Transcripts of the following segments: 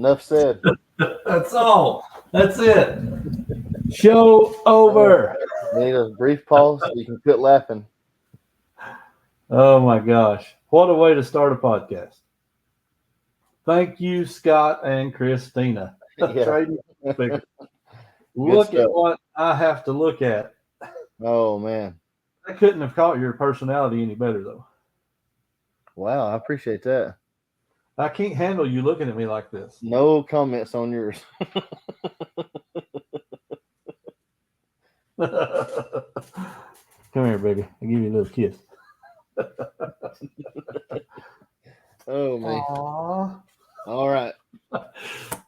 Enough said. That's all. That's it. Show over. Need a brief pause so you can quit laughing. Oh my gosh. What a way to start a podcast. Thank you, Scott and Christina. Yeah. Trading figures. Look at what I have to look at. Oh, man. I couldn't have caught your personality any better, though. Wow, I appreciate that. I can't handle you looking at me like this. No comments on yours. Come here, baby. I'll give you a little kiss. Oh, man. Aww. All right.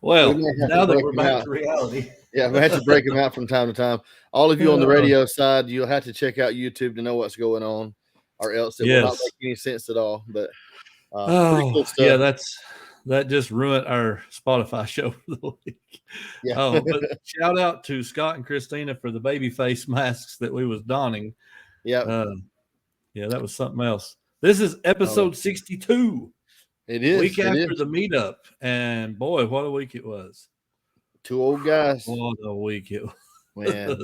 Well, now that we're back to reality. Yeah, we have to break them out from time to time. All of you on the radio side, you'll have to check out YouTube to know what's going on, or else it will not make any sense at all. But cool stuff. Yeah, that just ruined our Spotify show for the week. Yeah. But shout out to Scott and Christina for the baby face masks that we was donning. Yeah. Yeah, that was something else. This is episode 62. It is. Week after the meetup. And boy, what a week it was. Two old guys. What a week it was. Man,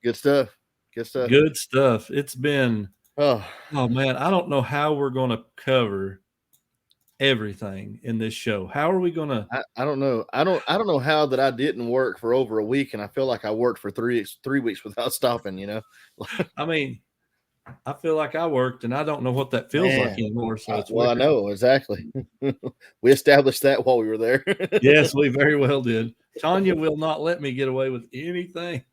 good stuff. Good stuff. Good stuff. It's been oh man, I don't know how we're gonna cover everything in this show. How are we gonna I don't know. I don't know how that I didn't work for over a week, and I feel like I worked for three weeks without stopping, you know. I mean, I feel like I worked, and I don't know what that feels like anymore. So it's I know exactly. We established that while we were there. Yes, we very well did. Tanya will not let me get away with anything.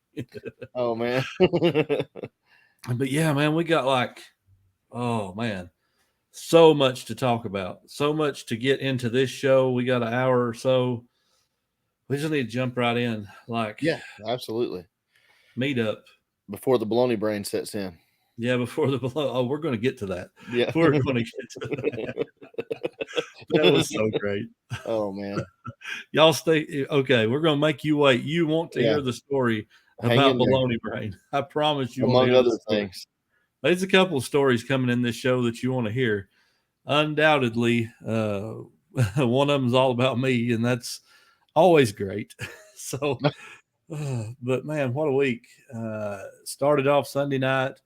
Oh man. But yeah, man, we got so much to talk about, so much to get into this show. We got an hour or so. We just need to jump right in. Yeah, absolutely. Meetup before the baloney brain sets in. Yeah, before the we're going to get to that. Yeah, we're going to get to that. That was so great. Oh man, y'all stay okay. We're going to make you wait. You want to hear the story about baloney brain? I promise you. Among other things, there's a couple of stories coming in this show that you want to hear. Undoubtedly, one of them is all about me, and that's always great. So, but man, what a week! Started off Sunday night.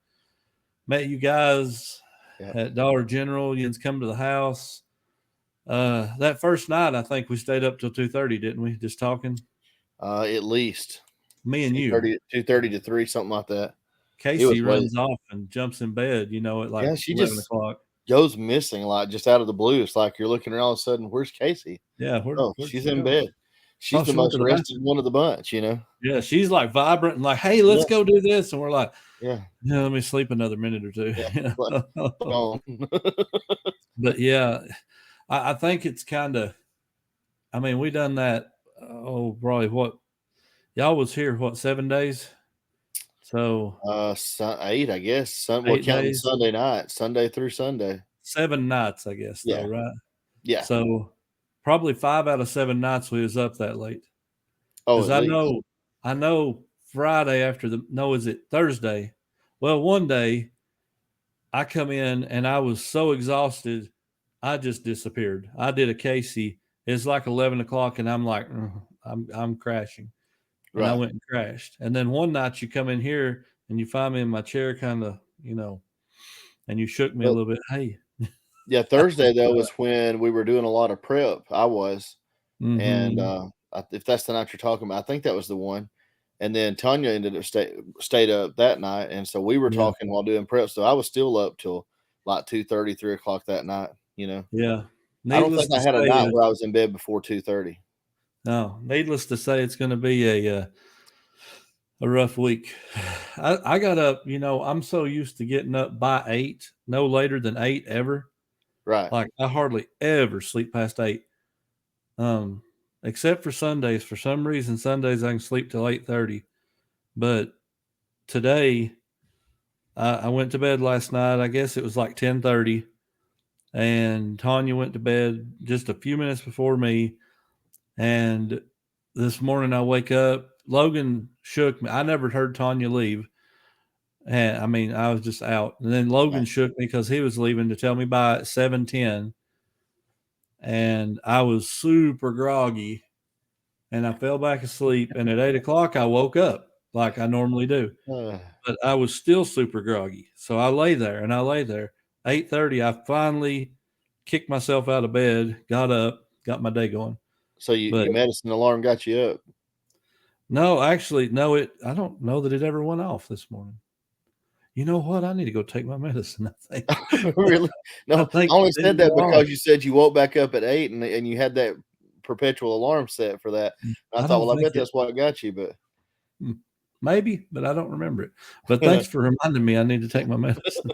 Met you guys at Dollar General. You come to the house. That first night, I think we stayed up till 2:30, didn't we? Just talking. At least me and you. 2:30 to 3, something like that. Casey runs off and jumps in bed. You know, at like 11 o'clock. Goes missing, like just out of the blue. It's like you're looking around all of a sudden. Where's Casey? Yeah, she's in bed. She's the most rested one of the bunch, you know. Yeah, she's like vibrant and like, hey, let's go do this, and we're like, yeah, let me sleep another minute or two. Yeah, but yeah, I think it's kind of. I mean, we done that. Oh, probably what y'all was here? What 7 days? So 8, I guess. We're counting Sunday night, Sunday through Sunday. 7 nights, I guess. Yeah. Though, right. Yeah. So probably 5 out of 7 nights we was up that late. Oh, I know. Friday after is it Thursday? Well, one day I come in and I was so exhausted, I just disappeared. I did a Casey. It's like 11 o'clock, and I'm like, I'm crashing. And I went and crashed. And then one night you come in here and you find me in my chair, kind of, you know, and you shook me a little bit. Hey. Yeah, Thursday though was when we were doing a lot of prep. I was, and if that's the night you're talking about, I think that was the one. And then Tanya ended up stayed up that night, and so we were talking while doing prep. So I was still up till like 2:30, 3 o'clock that night. You know. Yeah. I don't think I had a night where I was in bed before 2:30. No, needless to say, it's going to be a rough week. I got up. You know, I'm so used to getting up by 8, no later than 8 ever. Right. Like I hardly ever sleep past 8. Except for Sundays. For some reason, Sundays I can sleep till 8:30. But today, I went to bed last night. I guess it was like 10:30, and Tanya went to bed just a few minutes before me. And this morning I wake up. Logan shook me. I never heard Tanya leave. And I mean, I was just out. And then Logan shook me because he was leaving to tell me bye at 7:10. And I was super groggy. and I fell back asleep. And at 8 o'clock, I woke up like I normally do. But I was still super groggy. So I lay there. 8:30, I finally kicked myself out of bed, got up, got my day going. So your medicine alarm got you up? No, actually, no. I don't know that it ever went off this morning. You know what? I need to go take my medicine, I think. Really? No, I only said that because you said you woke back up at 8 and you had that perpetual alarm set for that. I thought, well, I bet that's what got you, but maybe, but I don't remember it. But thanks for reminding me I need to take my medicine.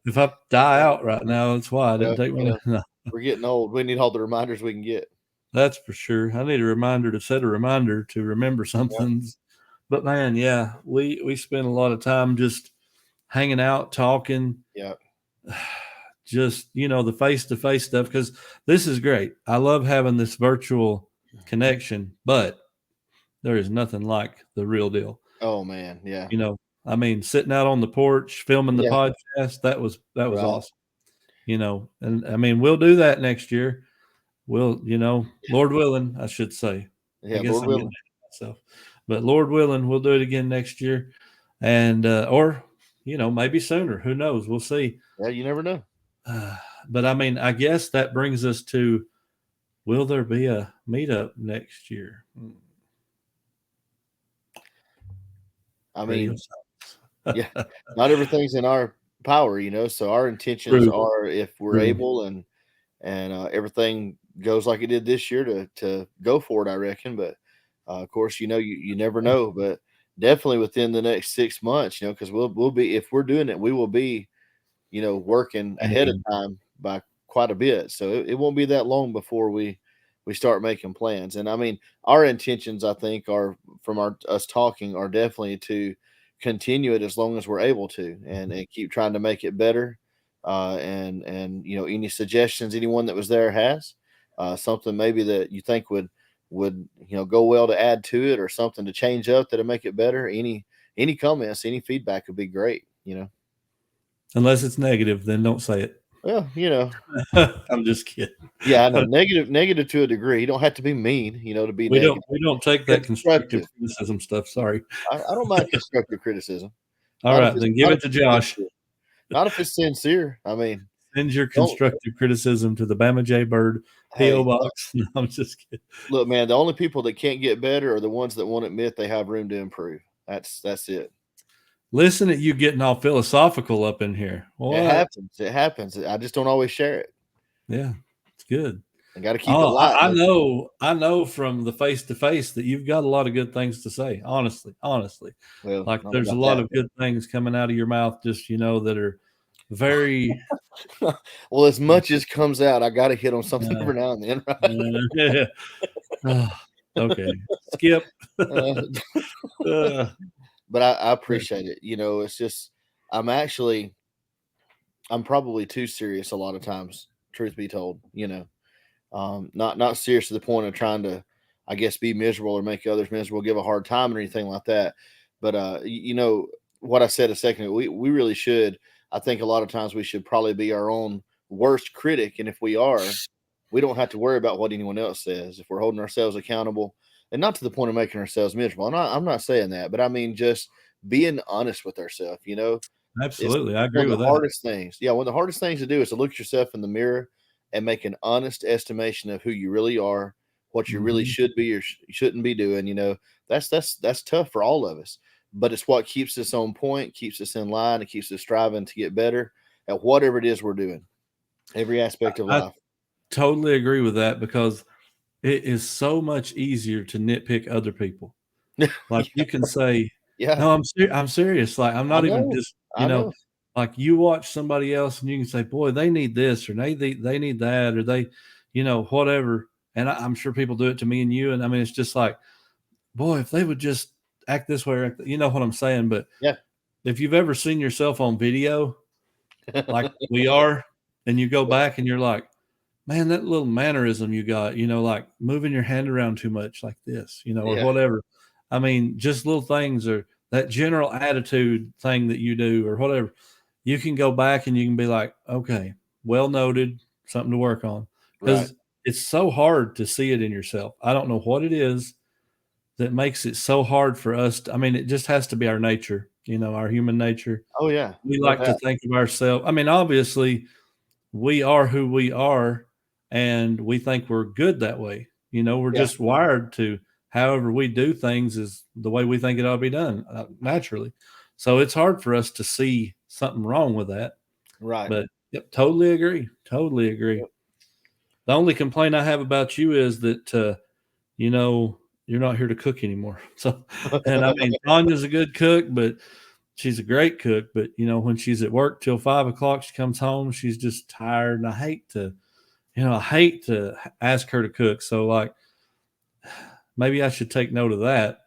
If I die out right now, that's why I didn't take my medicine. No. We're getting old. We need all the reminders we can get. That's for sure. I need a reminder to set a reminder to remember something. Yeah. But man, yeah, we spend a lot of time just hanging out, talking. Yeah. Just, the face-to-face stuff, because this is great. I love having this virtual connection, but there is nothing like the real deal. Oh man, yeah. Sitting out on the porch, filming the podcast, that was awesome. And I mean, we'll do that next year. We'll, Lord willing, I should say. Yeah, Lord willing. Myself. But Lord willing, we'll do it again next year. And, or, maybe sooner. Who knows? We'll see. Yeah, you never know. But I mean, I guess that brings us to, will there be a meetup next year? I mean, yeah, not everything's in our power, so our intentions are, if we're able and everything goes like it did this year, to go for it, I reckon. But of course, you never know, but definitely within the next 6 months, because we'll be, if we're doing it, we will be, working ahead of time by quite a bit. So it won't be that long before we start making plans. And I mean, our intentions, I think, are from us talking, are definitely to continue it as long as we're able to, and keep trying to make it better. And any suggestions anyone that was there has, something maybe that you think would go well to add to it, or something to change up that'll make it better. Any comments, any feedback would be great. Unless it's negative, then don't say it. Well, I'm just kidding. Yeah, I know. Negative to a degree. You don't have to be mean, to be negative. We don't take that constructive criticism stuff. Sorry. I don't mind constructive criticism. All right, then give it to Josh. Not if it's sincere. I mean, send your constructive criticism to the Bama J Bird P.O. Box. No, I'm just kidding. Look, man, the only people that can't get better are the ones that won't admit they have room to improve. That's it. Listen at you getting all philosophical up in here. What? It happens. I just don't always share it. Yeah, it's good. I got to keep it light. I know from the face-to-face that you've got a lot of good things to say. Honestly. Well, like there's a lot of good things coming out of your mouth, just, that are very. Well, as much as comes out, I got to hit on something every now and then. Right? Okay. Skip. But I appreciate it. It's just, I'm probably too serious a lot of times, truth be told, not serious to the point of trying to, I guess, be miserable or make others miserable, give a hard time or anything like that. But, what I said a second ago, we really should. I think a lot of times we should probably be our own worst critic. And if we are, we don't have to worry about what anyone else says. If we're holding ourselves accountable, and not to the point of making ourselves miserable. I'm not saying that, but I mean, just being honest with ourselves, Absolutely. I agree with that. Hardest things. Yeah. One of the hardest things to do is to look yourself in the mirror and make an honest estimation of who you really are, what you really should be or shouldn't be doing. That's tough for all of us, but it's what keeps us on point, keeps us in line, and keeps us striving to get better at whatever it is we're doing, every aspect of life. Totally agree with that, because it is so much easier to nitpick other people. Like you can say, no, I'm serious. Like, I'm not even just, like you watch somebody else and you can say, boy, they need this, or they need that, or they, whatever. And I'm sure people do it to me and you. And I mean, it's just like, boy, if they would just act this way, or you know what I'm saying? But if you've ever seen yourself on video, like we are, and you go back and you're like, man, that little mannerism you got, like moving your hand around too much like this, or whatever. I mean, just little things, or that general attitude thing that you do, or whatever. You can go back and you can be like, okay, well noted, something to work on. Because it's so hard to see it in yourself. I don't know what it is that makes it so hard for us. I mean, it just has to be our nature, our human nature. Oh yeah, We no like to doubt. think of ourselves. I mean, obviously, we are who we are, and we think we're good that way. We're Yeah, just wired to however we do things is the way we think it ought to be done naturally. So it's hard for us to see something wrong with that. right. But yep, totally agree. Totally agree. Yep. The only complaint I have about you is that you're not here to cook anymore. So, and I mean, Tanya's a good cook, but she's a great cook. But when she's at work till 5 o'clock, she comes home, she's just tired, and I hate to ask her to cook. So, like, maybe I should take note of that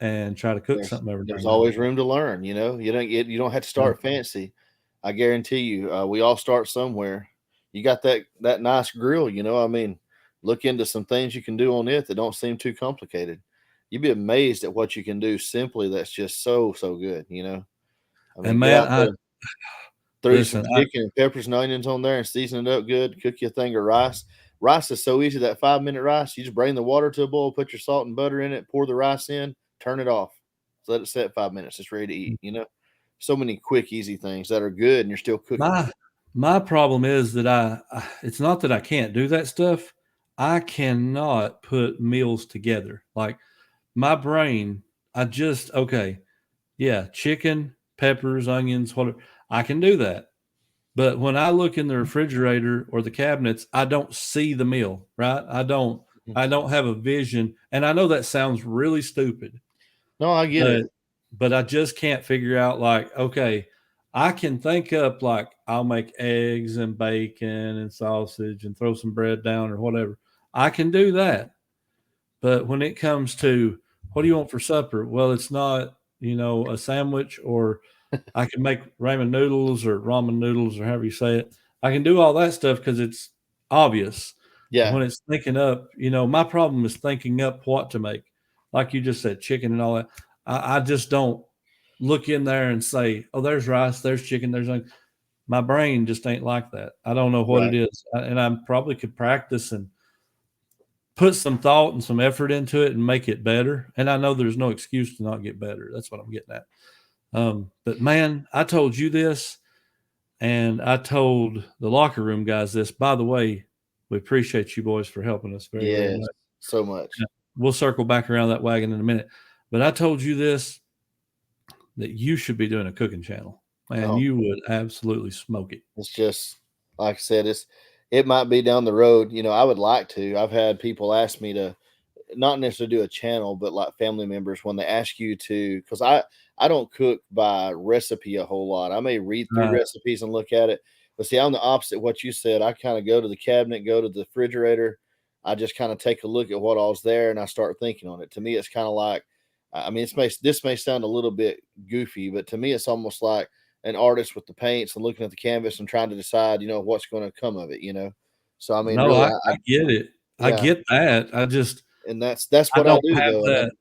and try to cook something every now There's and then. always room to learn. You don't have to start fancy. I guarantee you, we all start somewhere. You got that nice grill. I mean, look into some things you can do on it that don't seem too complicated. You'd be amazed at what you can do simply. That's just so good. I And mean, get man, out there, throw you some listen, chicken and peppers and onions on there and season it up good. Cook you a thing of rice. Rice is so easy. That 5-minute rice, you just bring the water to a boil, put your salt and butter in it, pour the rice in, turn it off. Let it set 5 minutes. It's ready to eat. So many quick, easy things that are good, and you're still cooking. my problem is that it's not that I can't do that stuff. I cannot put meals together. Like my brain, okay, yeah, chicken, peppers, onions, whatever. I can do that. But when I look in the refrigerator or the cabinets, I don't see the meal, right? I don't have a vision. And I know that sounds really stupid, No, I get but it. but I just can't figure out, like, okay, I can think up, like, I'll make eggs and bacon and sausage and throw some bread down or whatever. I can do that. But when it comes to what do you want for supper? Well, it's not, a sandwich, or I can make ramen noodles or ramen noodles or however you say it. I can do all that stuff because it's obvious. But Yeah, when it's thinking up, my problem is thinking up what to make. Like you just said, chicken and all that. I just don't look in there and say, oh, there's rice, there's chicken, there's like, my brain just ain't like that. I don't know what it right. is. And I probably could practice and put some thought and some effort into it and make it better. And I know there's no excuse to not get better. That's what I'm getting at. But man, I told you this, and I told the locker room guys this. By the way, we appreciate you boys for helping us very, very Yes, much. so much. Yeah, we'll circle back around that wagon in a minute. But I told you this, that you should be doing a cooking channel, and Oh, you would absolutely smoke it. it's just like I said, it might be down the road. I would like to. I've had people ask me to not necessarily do a channel, but like family members when they ask you to, because I don't cook by recipe a whole lot. I may read through Right. recipes and look at it, but see, I'm the opposite of what you said. I kind of go to the cabinet, go to the refrigerator. I just kind of take a look at what all's there and I start thinking on it. To me, it's kind of like, I mean, this may sound a little bit goofy, but to me, it's almost like an artist with the paints and looking at the canvas and trying to decide, what's going to come of it. So I mean, No, really, I get it. I yeah, get that. and that's I what I don't do have though, and that.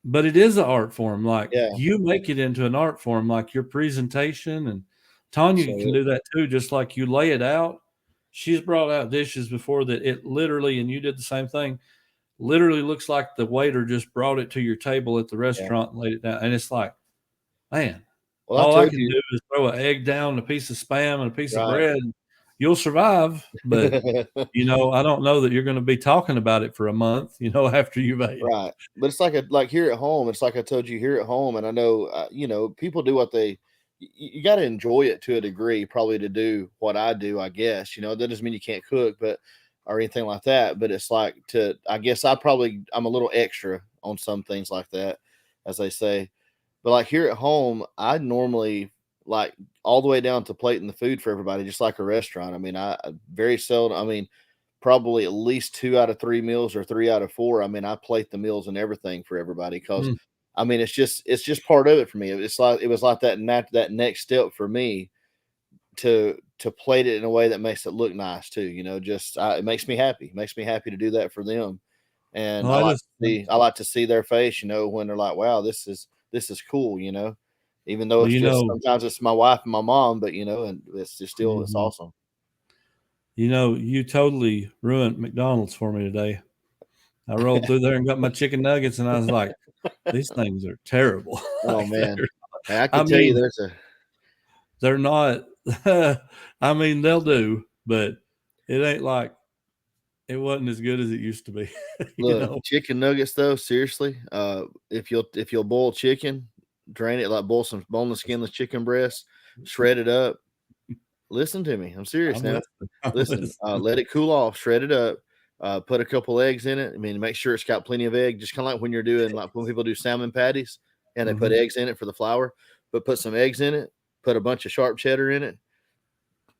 But it is an art form. Like, yeah, you make it into an art form, like your presentation, and Tanya can so do that too. Just like you lay it out. She's brought out dishes before that it literally, and you did the same thing, literally looks like the waiter just brought it to your table at the yeah. restaurant and laid it down. And it's like, man, Well, I all I told can you, do is throw an egg down, a piece of Spam, and a piece of right. bread. You'll survive. But, I don't know that you're going to be talking about it for a month, after you've ate it. Right. But it's like here at home, it's like I told you here at home, and I know, people do what you got to enjoy it to a degree, probably to do what I do, I guess. That doesn't mean you can't cook, but or anything like that. But it's like I guess I'm a little extra on some things like that, as they say. But like here at home, I normally like all the way down to plating the food for everybody, just like a restaurant. I mean, I very seldom, I mean, probably at least 2 out of 3 meals or 3 out of 4. I mean, I plate the meals and everything for everybody because Mm. I mean, it's just part of it for me. It was like that next step for me to plate it in a way that makes it look nice too. Just it makes me happy. It makes me happy to do that for them, and Oh, I just, I like to see their face. When they're like, "Wow, this is cool." Even though well, it's just sometimes it's my wife and my mom, but and it's just still it's mhm. awesome. You totally ruined McDonald's for me today. I rolled through there and got my chicken nuggets, and I was like, these things are terrible. Oh man, I I can tell you mean, there's a they're not. I mean, they'll do, but it ain't like it wasn't as good as it used to be. look chicken nuggets though. Seriously, if you'll boil chicken, drain it, like boil some boneless, skinless chicken breast, shred it up. Listen to me, I'm serious I'm now. listening. I'm Listen, listening. let it cool off, shred it up. Put a couple eggs in it. I mean, make sure it's got plenty of egg, just kind of like when you're doing, like when people do salmon patties and they put Mhm. eggs in it for the flour. But put some eggs in it, put a bunch of sharp cheddar in it.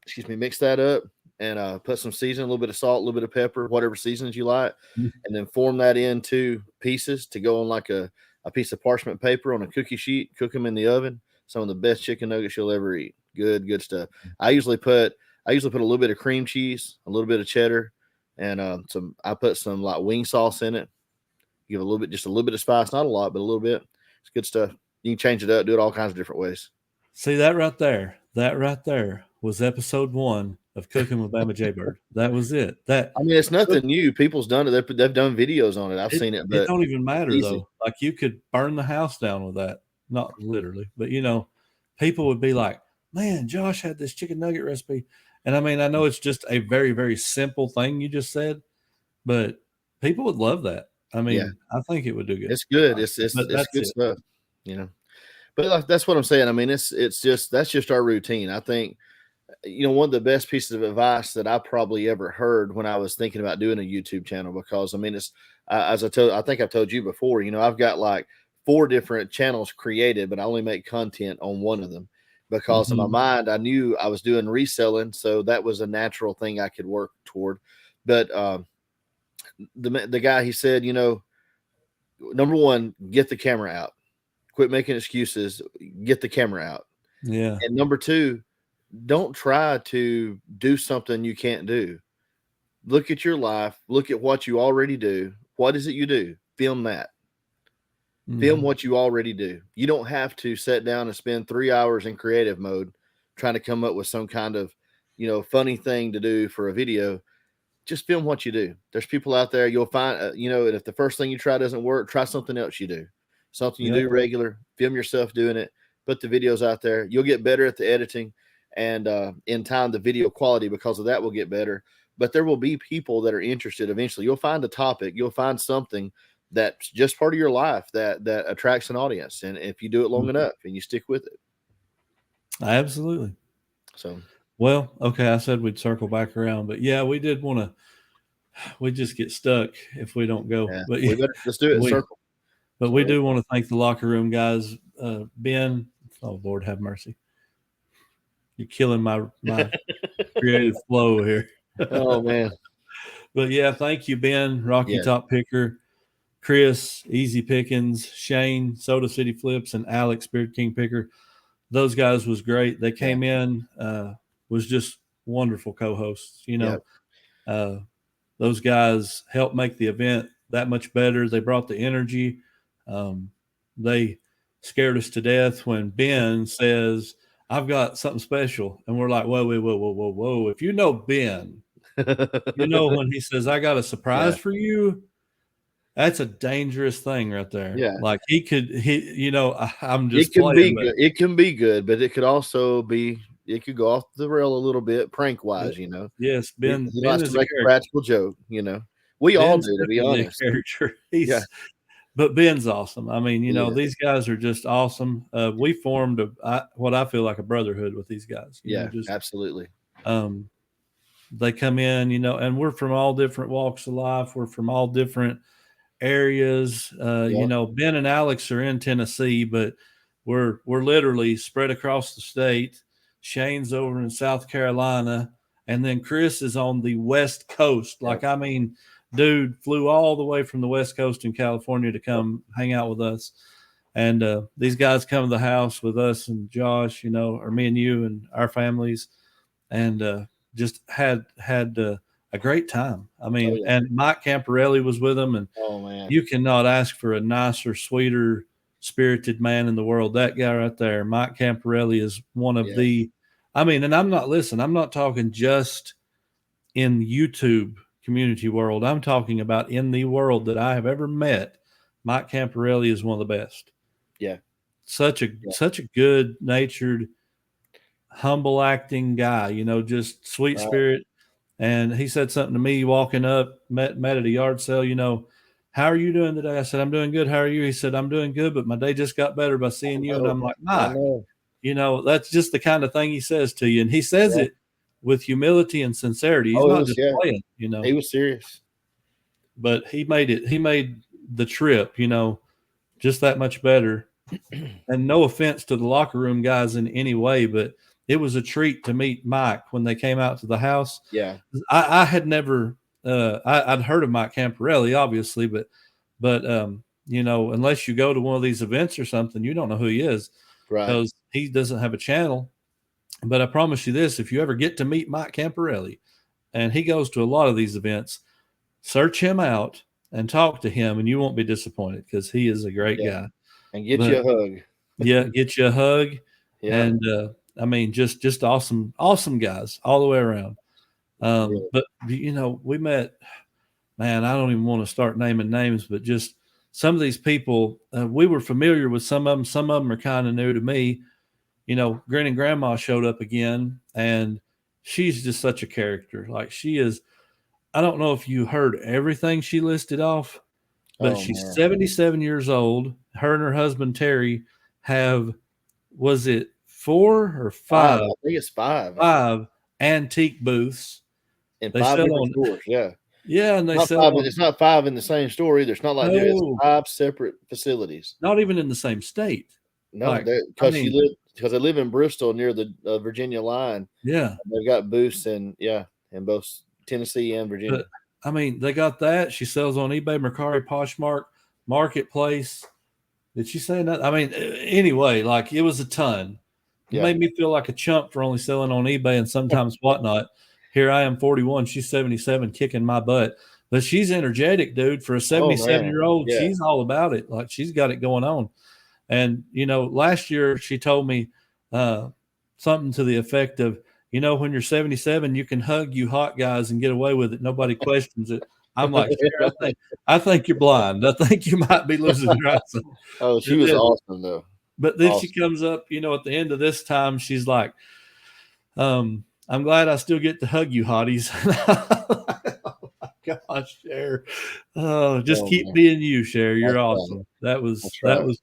Excuse me, mix that up and put some seasoning, a little bit of salt, a little bit of pepper, whatever seasonings you like, and then form that into pieces to go on like a piece of parchment paper on a cookie sheet. Cook them in the oven. Some of the best chicken nuggets you'll ever eat. Good stuff. I usually put a little bit of cream cheese, a little bit of cheddar, and some. I put some like wing sauce in it. Give just a little bit of spice, not a lot, but a little bit. It's good stuff. You can change it up, do it all kinds of different ways. See that right there was episode 1 of Cooking with Bama J Bird. That was it. I mean, it's nothing new. People's done it. They've done videos on it. I've seen it, It but don't even matter easy. though. Like you could burn the house down with that. Not literally, but people would be like, "Man, Josh had this chicken nugget recipe." And I mean, I know it's just a very, very simple thing you just said, but people would love that. I Yeah, mean, I think it would do good. it's good. It's But it's that's good it. stuff. You know, but like, that's what I'm saying. I mean, it's just that's just our routine. I think one of the best pieces of advice that I probably ever heard when I was thinking about doing a YouTube channel, because I mean, it's as I think I've told you before. I've got like 4 different channels created, but I only make content on one of them because in my Mhm. mind I knew I was doing reselling, so that was a natural thing I could work toward. But the guy, he said, number one, get the camera out. Quit making excuses. Get the camera out. Yeah. And number two, don't try to do something you can't do. Look at your life. Look at what you already do. What is it you do? Film that. Film Mhm. what you already do. You don't have to sit down and spend 3 hours in creative mode trying to come up with some kind of, funny thing to do for a video. Just film what you do. There's people out there you'll find, and if the first thing you try doesn't work, try something else you do. Something you Yep. do regular, film yourself doing it, put the videos out there. You'll get better at the editing, and in time, the video quality because of that will get better. But there will be people that are interested eventually. You'll find a topic, you'll find something that's just part of your life that attracts an audience. And if you do it long Mhm. enough and you stick with it. Absolutely. So, Well, okay, I said we'd circle back around, but yeah, we did want to. We just get stuck if we don't go. yeah, But we better just do it in we circle. we So, do want to thank the locker room guys. Ben, oh Lord have mercy, you're killing my creative flow here. oh man. But yeah, thank you, Ben, Rocky Yeah. Top Picker, Chris, Easy Pickens, Shane, Soda City Flips, and Alex, Beard King Picker. Those guys was great. They Yeah. came in, was just wonderful co-hosts. Yeah. Uh, those guys helped make the event that much better. They brought the energy. They scared us to death when Ben says, "I've got something special," and we're like, "Whoa, whoa, whoa, whoa, whoa, whoa!" If you know Ben, when he says, "I got a surprise Yeah. for you," that's a dangerous thing right there. Yeah. Like I'm It just can playing, be but good. It can be good, but it could also be, it could go off the rail a little bit prank but wise, yes, He, Ben. he Ben likes to is a make a character. practical joke. We all Ben's do, to be definitely a honest. character. Yeah. But Ben's awesome. I mean, He is. these guys are just awesome. We formed what I feel like a brotherhood with these guys. Yeah, Just absolutely. um, they come in, and we're from all different walks of life. We're from all different areas. Yeah. Ben and Alex are in Tennessee, but we're literally spread across the state. Shane's over in South Carolina, and then Chris is on the West Coast. Yep. Like, I mean, dude flew all the way from the West Coast in California to come hang out with us. And these guys come to the house with us and Josh, or me and you and our families, and just had a great time. I Oh mean, yeah. and Mike Camparelli was with them, and Oh man. you cannot ask for a nicer, sweeter, spirited man in the world. That guy right there, Mike Camparelli, is one of Yeah. the. I mean, and I'm not talking just in YouTube community world, I'm talking about in the world that I have ever met, Mike Camparelli is one of the best. Yeah. Such a good natured, humble acting guy, just sweet spirit. And he said something to me walking up, met at a yard sale, how are you doing today? I said, I'm doing good. How are you? He said, I'm doing good, but my day just got better by seeing you. And I'm like, Mike, that's just the kind of thing he says to you. And he says it with humility and sincerity. He's not just playing, He was serious. But he made the trip, just that much better. And no offense to the locker room guys in any way, but it was a treat to meet Mike when they came out to the house. Yeah. I had never, I'd heard of Mike Camparelli, obviously, but unless you go to one of these events or something, you don't know who he is, because he doesn't have a channel. But I promise you this, if you ever get to meet Mike Camparelli, and he goes to a lot of these events, search him out and talk to him, and you won't be disappointed, because he is a great guy. And get you a hug. Get you a hug. Yeah. And just awesome guys all the way around. But we met, man, I don't even want to start naming names, but just some of these people, we were familiar with some of them. Some of them are kind of new to me. Granny Grandma showed up again, and she's just such a character. Like, she is, I don't know if you heard everything she listed off, but she's 77 years old. Her and her husband, Terry, have, was it 4 or 5? I think it's 5. 5 antique booths. In 5 different stores, yeah. Yeah, and it's not 5 in the same store either. It's not like there's 5 separate facilities. Not even in the same state. No, because they live in Bristol near the Virginia line. Yeah. They've got booths in both Tennessee and Virginia. But, they got that. She sells on eBay, Mercari, Poshmark, Marketplace. Did she say that? Anyway, like, it was a ton. It made me feel like a chump for only selling on eBay and sometimes whatnot. Here I am, 41. She's 77, kicking my butt. But she's energetic, dude. For a 77-year-old, she's all about it. Like, she's got it going on. And, last year she told me something to the effect of, when you're 77, you can hug you hot guys and get away with it. Nobody questions it. I'm like, I think you're blind. I think you might be losing your eyesight. She was awesome, though. But then she comes up, at the end of this time, she's like, I'm glad I still get to hug you, hotties. Oh my gosh, Cher. Keep being you, Cher. You're awesome. That was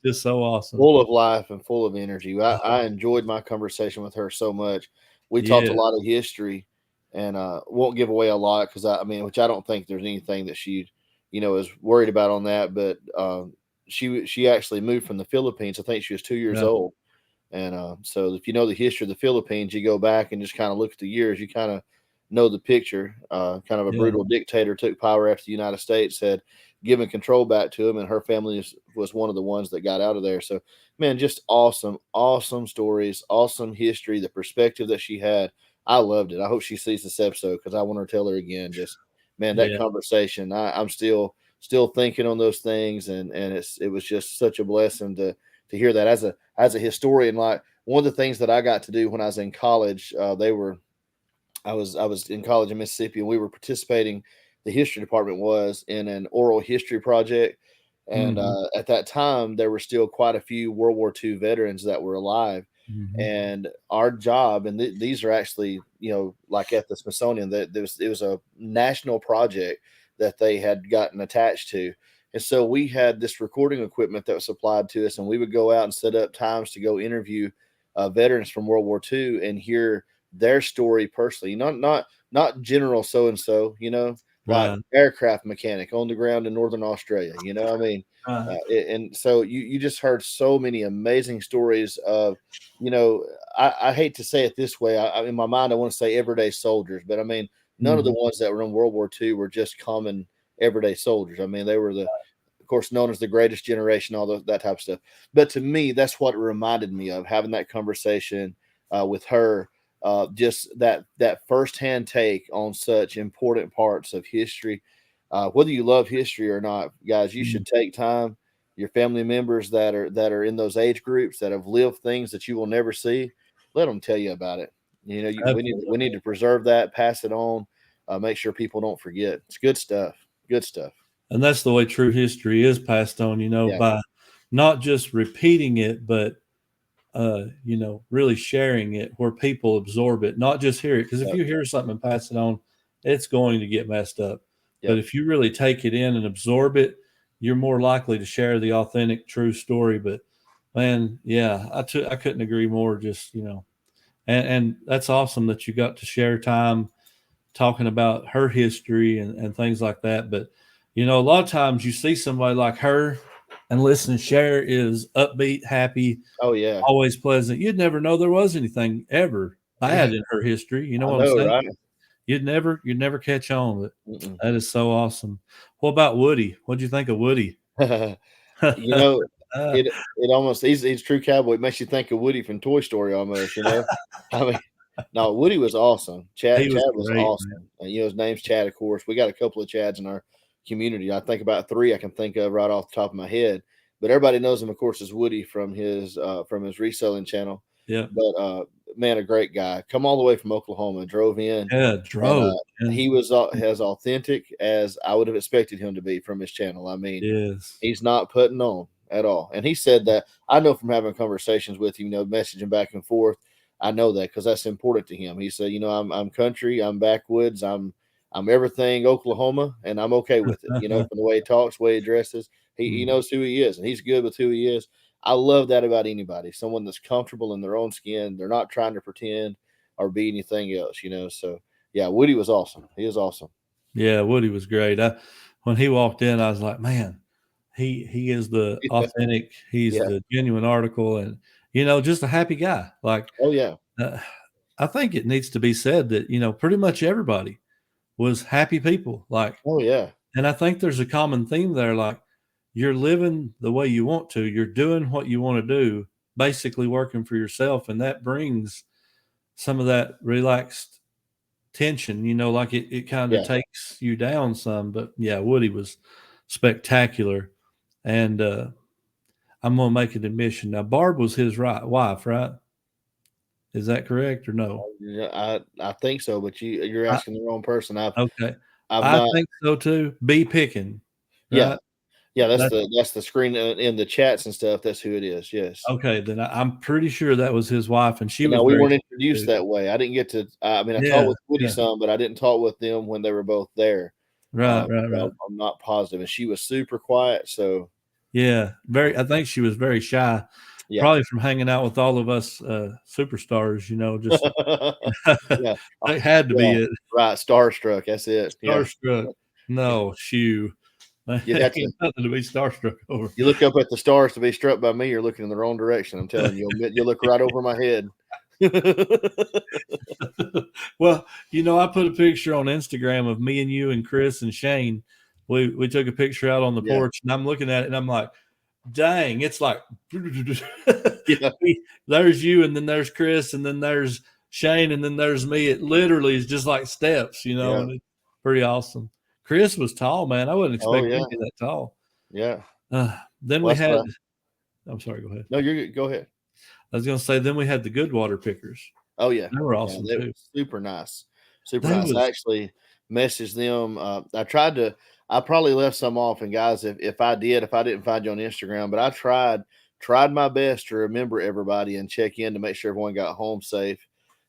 just so awesome. Full of life and full of energy. I enjoyed my conversation with her so much. We talked a lot of history, and won't give away a lot because which I don't think there's anything that she, is worried about on that. But she actually moved from the Philippines. I think she was 2 years old. And so if you know the history of the Philippines, you go back and just kind of look at the years, you kind of know the picture. Kind of a brutal dictator took power after the United States had given control back to him, and her family was one of the ones that got out of there. So, man, just awesome stories, awesome history, the perspective that she had. I loved it. I hope she sees this episode because I want her to tell her again. Just, man, that conversation, I'm still thinking on those things, and it was just such a blessing to hear that as a historian. Like, one of the things that I got to do when I was in college, I was in college in Mississippi, and we were participating. The history department was in an oral history project. And at that time, there were still quite a few World War II veterans that were alive. Mm-hmm. And our job, and these are actually, like at the Smithsonian, that it was a national project that they had gotten attached to. And so we had this recording equipment that was supplied to us, and we would go out and set up times to go interview veterans from World War II and hear their story personally. Not General so-and-so, like aircraft mechanic on the ground in Northern Australia, and so you just heard so many amazing stories of, I hate to say it this way. In my mind, I want to say everyday soldiers, but none of the ones that were in World War II were just common everyday soldiers. They were of course, known as the greatest generation, all that type of stuff. But to me, that's what it reminded me of, having that conversation with her. Just that firsthand take on such important parts of history. Whether you love history or not, guys, you should take time. Your family members that are in those age groups that have lived things that you will never see, let them tell you about it. We need to preserve that, pass it on. make sure people don't forget. It's good stuff. Good stuff. And that's the way true history is passed on, by not just repeating it, but really sharing it where people absorb it, not just hear it. Because if you hear something and pass it on, it's going to get messed up. But if you really take it in and absorb it, you're more likely to share the authentic, true story. But man, I couldn't agree more. Just and that's awesome that you got to share time talking about her history and things like that. But a lot of times you see somebody like her and listen and share is upbeat, happy. Oh yeah, always pleasant. You'd never know there was anything ever bad in her history. You know what I'm saying? Right? You'd never catch on. But that is so awesome. What about Woody? What'd you think of Woody? It almost he's true cowboy. It makes you think of Woody from Toy Story almost. I mean, no, Woody was awesome. Chad was great, awesome. His name's Chad. Of course, we got a couple of Chads in our community. I think about 3 I can think of right off the top of my head. But everybody knows him, of course, as Woody from his reselling channel. Yeah. But man, a great guy. Come all the way from Oklahoma, drove in. Yeah, drove. And he was as authentic as I would have expected him to be from his channel. I mean, he's not putting on at all. And he said that. I know from having conversations with him, messaging back and forth. I know that because that's important to him. He said, I'm country, I'm backwoods, I'm everything Oklahoma, and I'm okay with it. From the way he talks, the way he dresses, he knows who he is, and he's good with who he is. I love that about anybody. Someone that's comfortable in their own skin. They're not trying to pretend or be anything else. So yeah, Woody was awesome. He was awesome. Yeah, Woody was great. When he walked in, I was like, man, he is the authentic. He's the genuine article, and just a happy guy. Like, oh yeah. I think it needs to be said that pretty much everybody was happy people. Like, oh yeah. And I think there's a common theme there. Like, you're living the way you want to. You're doing what you want to do. Basically, working for yourself, and that brings some of that relaxed tension. Like it kind of takes you down some. But yeah, Woody was spectacular. And I'm going to make an admission. Now, Barb was his wife, right? Is that correct or no? Yeah, I think so, but you're asking the wrong person. I think so too. B. Pickin. Right? Yeah. That's the screen in the chats and stuff. That's who it is. Yes. Okay, then I'm pretty sure that was his wife, and we weren't introduced that way. I didn't get to. I talked with Woody some, but I didn't talk with them when they were both there. Right. I'm not positive, and she was super quiet. So yeah, I think she was very shy. Yeah. Probably from hanging out with all of us superstars, just that had to be it. Right, starstruck. That's it. Starstruck. Yeah. No, shoe. You have nothing to be starstruck over. You look up at the stars to be struck by me. You're looking in the wrong direction. I'm telling you, you look right over my head. Well, I put a picture on Instagram of me and you and Chris and Shane. We took a picture out on the porch, and I'm looking at it, and I'm like, dang, it's like there's you, and then there's Chris, and then there's Shane, and then there's me. It literally is just like steps, and it's pretty awesome. Chris was tall, man. I wouldn't expect him to be that tall. Yeah. Then we had I'm sorry, go ahead. No, you're good. Go ahead. I was going to say, then we had the good water pickers. Oh yeah. They were awesome they too. Were super nice. Super nice. I actually messaged them. I probably left some off, and guys, if I didn't find you on Instagram, but I tried my best to remember everybody and check in to make sure everyone got home safe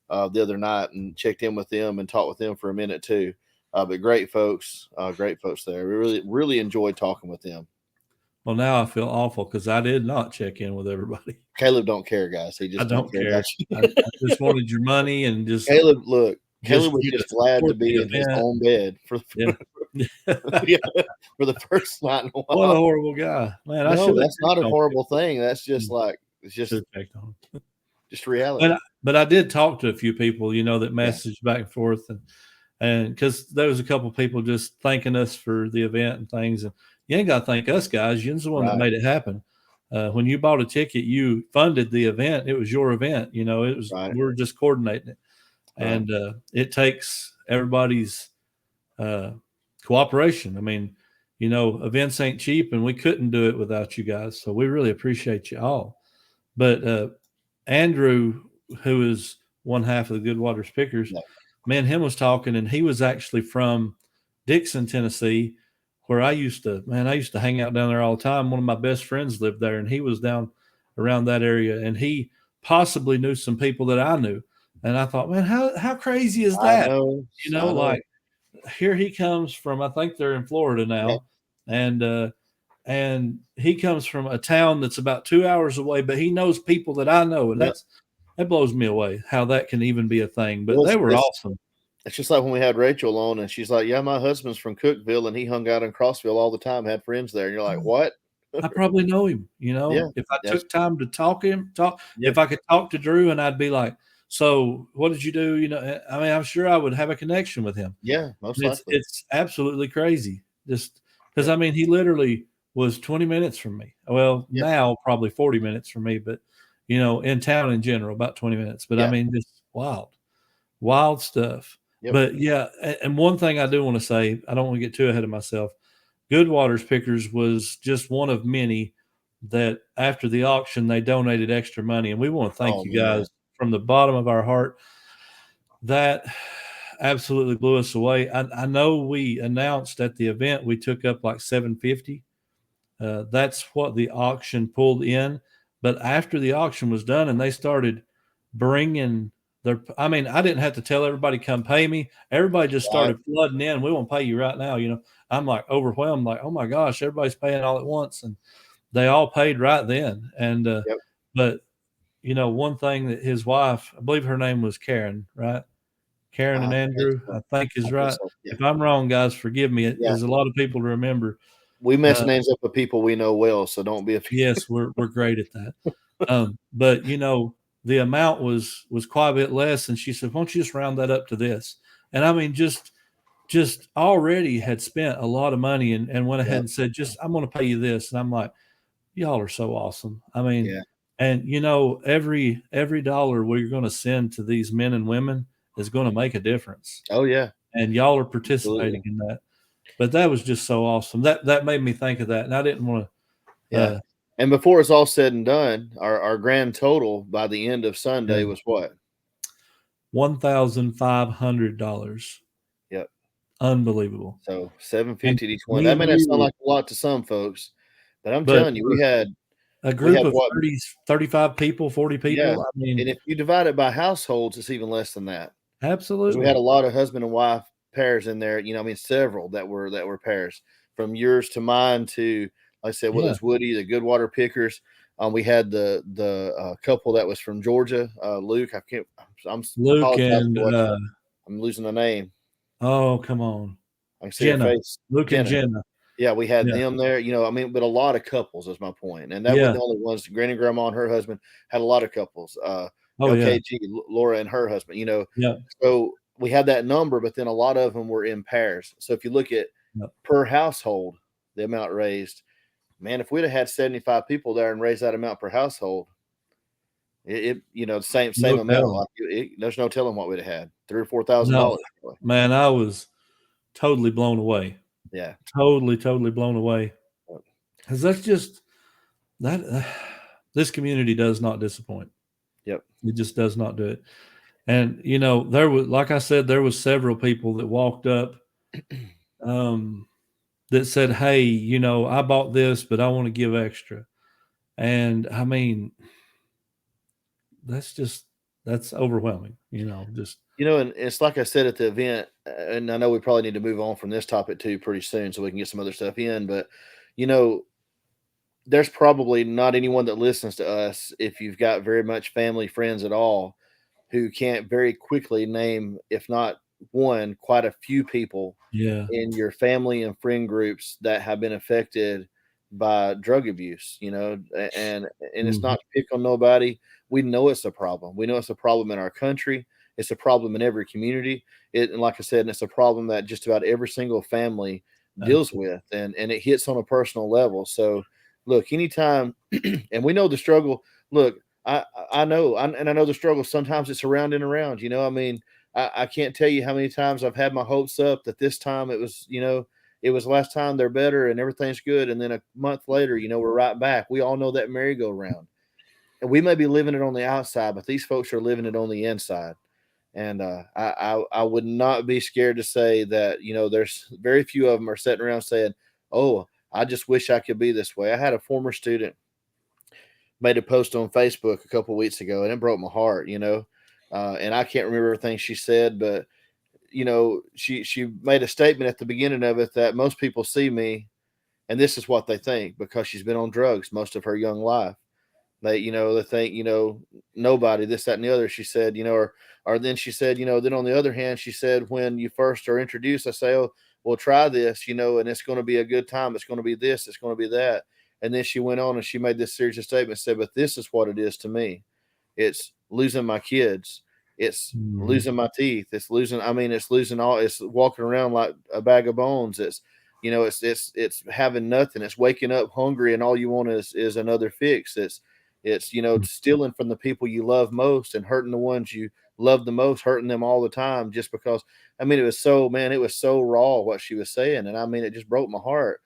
the other night, and checked in with them and talked with them for a minute too. But great folks there. We really, really enjoyed talking with them. Well, now I feel awful because I did not check in with everybody. Caleb don't care, guys. He just don't care. I just wanted your money and just Caleb. Look, Caleb was just glad to be in his own bed for the first night in a while. What a horrible guy, man! That's not a horrible thing. That's just like it's just reality. But I did talk to a few people, that messaged back and forth, and because there was a couple of people just thanking us for the event and things, and you ain't got to thank us, guys. You're the one that made it happen. When you bought a ticket, you funded the event. It was your event. It was we're just coordinating it, and it takes everybody's cooperation. I mean, events ain't cheap, and we couldn't do it without you guys. So we really appreciate you all. But Andrew, who is one half of the Good Waters Pickers, me and him was talking, and he was actually from Dixon, Tennessee, where I used to hang out down there all the time. One of my best friends lived there, and he was down around that area, and he possibly knew some people that I knew. And I thought, man, how crazy is I that? know. Like here he comes from, I think they're in Florida now. Yeah. And he comes from a town that's about 2 hours away, but he knows people that I know. And that blows me away how that can even be a thing. But they were awesome. It's just like when we had Rachel on, and she's like, yeah, my husband's from Cookeville, and he hung out in Crossville all the time, had friends there. And you're like, what? I probably know him, if I took time to talk, if I could talk to Drew, and I'd be like, so what did you do? I mean, I'm sure I would have a connection with him. Yeah, most likely. It's absolutely crazy. Just because, I mean, he literally was 20 minutes from me. Well, now probably 40 minutes from me, but, in town in general, about 20 minutes. But I mean, just wild stuff. Yep. But and one thing I do want to say, I don't want to get too ahead of myself. Goodwater's Pickers was just one of many that after the auction, they donated extra money. And we want to thank you guys from the bottom of our heart. That absolutely blew us away. I know we announced at the event, we took up like $750. That's what the auction pulled in. But after the auction was done and they started bringing I didn't have to tell everybody come pay me. Everybody just started flooding in. We won't pay you right now. I'm like overwhelmed, like, oh my gosh, everybody's paying all at once. And they all paid right then. And, but one thing that his wife, I believe her name was Karen, right? Karen and Andrew, I think is right. So, if I'm wrong, guys, forgive me. There's a lot of people to remember. We mess names up with people we know well, so don't be offended. Yes, we're great at that. But the amount was quite a bit less, and she said, "Why don't you just round that up to this?" And I mean, just already had spent a lot of money, and went ahead and said, "I'm going to pay you this." And I'm like, "Y'all are so awesome." I mean, and every dollar we're going to send to these men and women is going to make a difference. Oh yeah, and y'all are participating in that. But that was just so awesome. That made me think of that, and I didn't want to. Yeah. And before it's all said and done, our grand total by the end of Sunday was what? $1,500. Yep. Unbelievable. So $750 each one. That may not sound like a lot to some folks, but I'm telling you, we had a group of 35 people, 40 people. Yeah. I mean, and if you divide it by households, it's even less than that. Absolutely. We had a lot of husband and wife pairs in there. Several that were pairs, from yours to mine to, like I said, whether it's Woody, the Goodwater Pickers. We had the couple that was from Georgia, Luke. I'm losing the name. Oh, come on. I can see her face. Luke and Jenna. Yeah, we had them there. But a lot of couples is my point. And that was the only ones. Granny Grandma and her husband had a lot of couples. LKG, Laura and her husband, So we had that number, but then a lot of them were in pairs. So if you look at per household, the amount raised, man, if we'd have had 75 people there and raised that amount per household, same amount. There's no telling what we'd have had. $3,000 or $4,000. Man, I was totally blown away. Yeah, totally blown away. Because that's just that. This community does not disappoint. Yep, it just does not do it. And there was, like I said, there was several people that walked up. That said, hey, I bought this, but I want to give extra. And I mean, that's overwhelming, and it's like I said at the event, and I know we probably need to move on from this topic too pretty soon so we can get some other stuff in, but there's probably not anyone that listens to us, if you've got very much family, friends at all, who can't very quickly name, if not one, quite a few people in your family and friend groups that have been affected by drug abuse, and it's not to pick on nobody. We know it's a problem. We know it's a problem in our country. It's a problem in every community. And like I said, it's a problem that just about every single family deals with, and it hits on a personal level. So look, anytime, and we know the struggle. Look, I know the struggle. Sometimes it's around and around, I can't tell you how many times I've had my hopes up that this time it was last time they're better and everything's good. And then a month later, we're right back. We all know that merry-go-round. And we may be living it on the outside, but these folks are living it on the inside. And I would not be scared to say that, there's very few of them are sitting around saying, "Oh, I just wish I could be this way." I had a former student made a post on Facebook a couple of weeks ago, and it broke my heart. And I can't remember everything she said, but she made a statement at the beginning of it that most people see me, and this is what they think, because she's been on drugs most of her young life. They think, nobody, this, that, and the other. She said, or then she said, then on the other hand, she said, when you first are introduced, I say, "Oh, well, try this, and it's going to be a good time. It's going to be this, it's going to be that." And then she went on and she made this series of statements, said, "But this is what it is to me. It's losing my kids. It's losing my teeth. It's losing, it's losing all, it's walking around like a bag of bones. It's, it's having nothing. It's waking up hungry and all you want is another fix. It's stealing from the people you love most and hurting the ones you love the most, hurting them all the time, just because." It was so, man, it was so raw what she was saying, and it just broke my heart.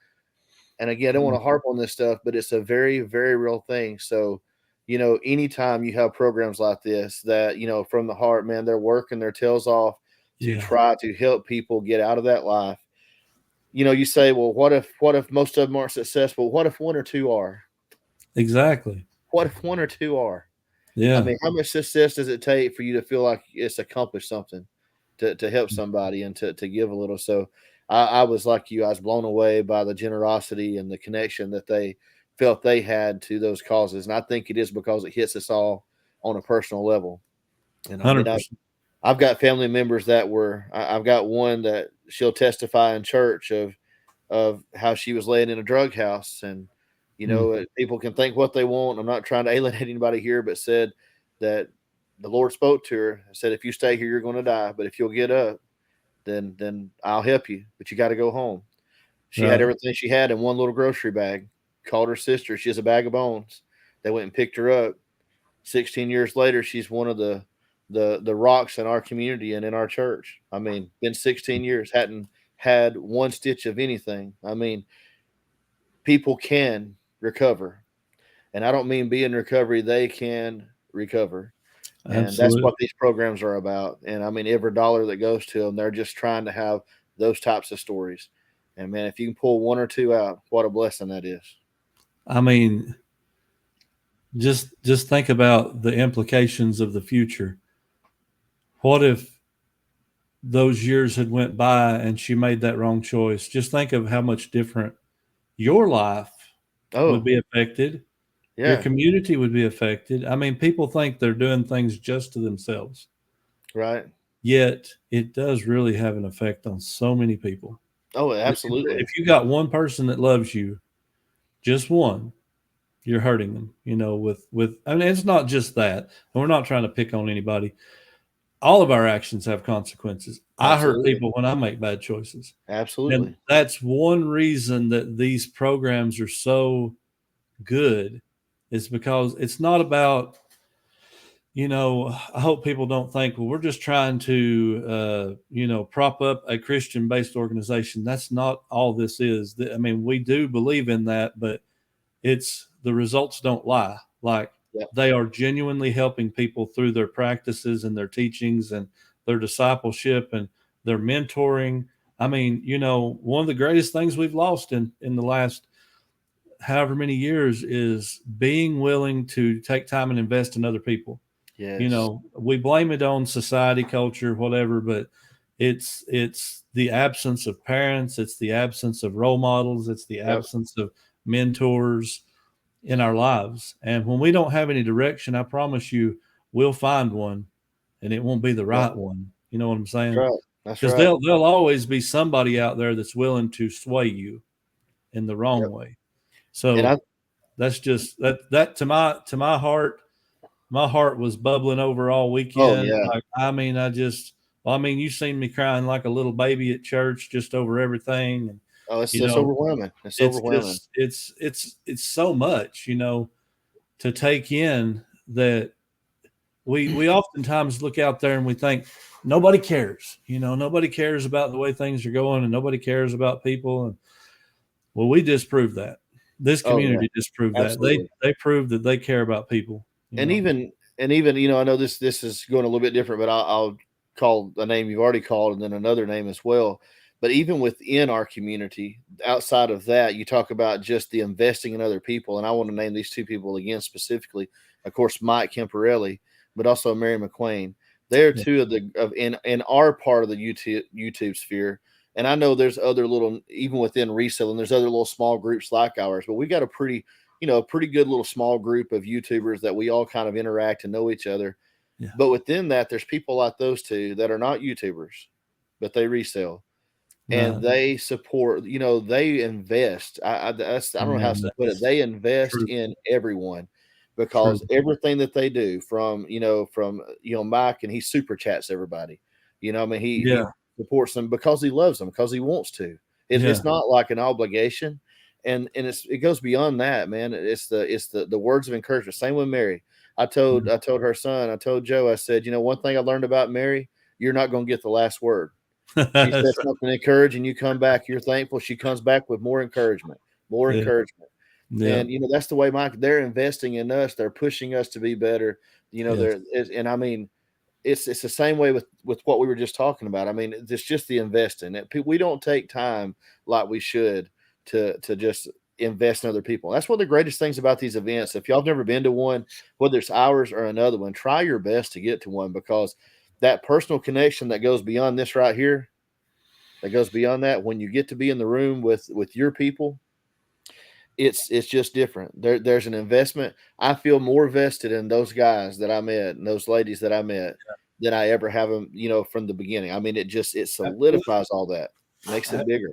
And again, I don't want to harp on this stuff, but it's a very, very real thing. So, anytime you have programs like this that, from the heart, man, they're working their tails off to try to help people get out of that life. You say, well, what if most of them aren't successful? What if one or two are? Exactly. What if one or two are? Yeah. How much success does it take for you to feel like it's accomplished something to help somebody and to give a little? So I was like you, I was blown away by the generosity and the connection that they felt they had to those causes. And I think it is because it hits us all on a personal level. And 100%. I've got family members that I've got one that she'll testify in church of how she was laying in a drug house. And people can think what they want. I'm not trying to alienate anybody here, but said that the Lord spoke to her and said, "If you stay here, you're going to die. But if you'll get up, then I'll help you. But you got to go home." She had everything she had in one little grocery bag. Called her sister. She has a bag of bones. They went and picked her up. 16 years later, she's one of the rocks in our community and in our church. Been 16 years, hadn't had one stitch of anything. People can recover. And I don't mean be in recovery, they can recover. And Absolutely. that's what these programs are about. And every dollar that goes to them, they're just trying to have those types of stories. And man, if you can pull one or two out, what a blessing that is. Just think about the implications of the future. What if those years had went by and she made that wrong choice? Just think of how much different your life would be affected. Yeah. Your community would be affected. People think they're doing things just to themselves. Right. Yet it does really have an effect on so many people. Oh, absolutely. If you got one person that loves you, just one, you're hurting them, it's not just that. And we're not trying to pick on anybody. All of our actions have consequences. Absolutely. I hurt people when I make bad choices. Absolutely. And that's one reason that these programs are so good, is because it's not about, I hope people don't think, well, we're just trying to, prop up a Christian-based organization. That's not all this is. We do believe in that, but it's the results don't lie. They are genuinely helping people through their practices and their teachings and their discipleship and their mentoring. One of the greatest things we've lost in the last however many years is being willing to take time and invest in other people. Yes. We blame it on society, culture, whatever, but it's the absence of parents. It's the absence of role models. It's the absence of mentors in our lives. And when we don't have any direction, I promise you, we'll find one, and it won't be the right one. You know what I'm saying? That's right. Because there'll always be somebody out there that's willing to sway you in the wrong way. So that's just that to my heart. My heart was bubbling over all weekend. Oh, yeah. You've seen me crying like a little baby at church, just over everything. And it's just overwhelming. It's overwhelming. It's so much, to take in, that we oftentimes look out there and we think nobody cares. Nobody cares about the way things are going, and nobody cares about people. And well, we disproved that. This community disproved that. They proved that they care about people. And even I know this is going a little bit different, but I'll call a name you've already called, and then another name as well. But even within our community, outside of that, you talk about just the investing in other people. And I want to name these two people again specifically. Of course, Mike Camparelli, but also Mary McQuain. They're two of in our part of the YouTube sphere. And I know there's other little, even within reselling, there's other little small groups like ours, but we got a pretty good little small group of YouTubers that we all kind of interact and know each other. Yeah. But within that, there's people like those two that are not YouTubers, but they resell. And they support, they invest. I don't know how else to put it. They invest in everyone, because everything that they do, from Mike, and he super chats everybody. He supports them because he loves them, because he wants to. It's not like an obligation, and it goes beyond that, man. It's the words of encouragement. Same with Mary. I told her son, I told Joe, I said, one thing I learned about Mary, you're not going to get the last word. She said something encouraging, you come back, you're thankful. She comes back with more encouragement. Yeah. And that's the way they're investing in us. They're pushing us to be better. It's the same way with what we were just talking about. I mean, it's just the investing. We don't take time like we should to just invest in other people. That's one of the greatest things about these events. If y'all have never been to one, whether it's ours or another one, try your best to get to one, because that personal connection that goes beyond this right here, that goes beyond that, when you get to be in the room with your people, it's just different. There's an investment. I feel more vested in those guys that I met and those ladies that I met than I ever have them, from the beginning. I mean, it solidifies all that, makes it bigger.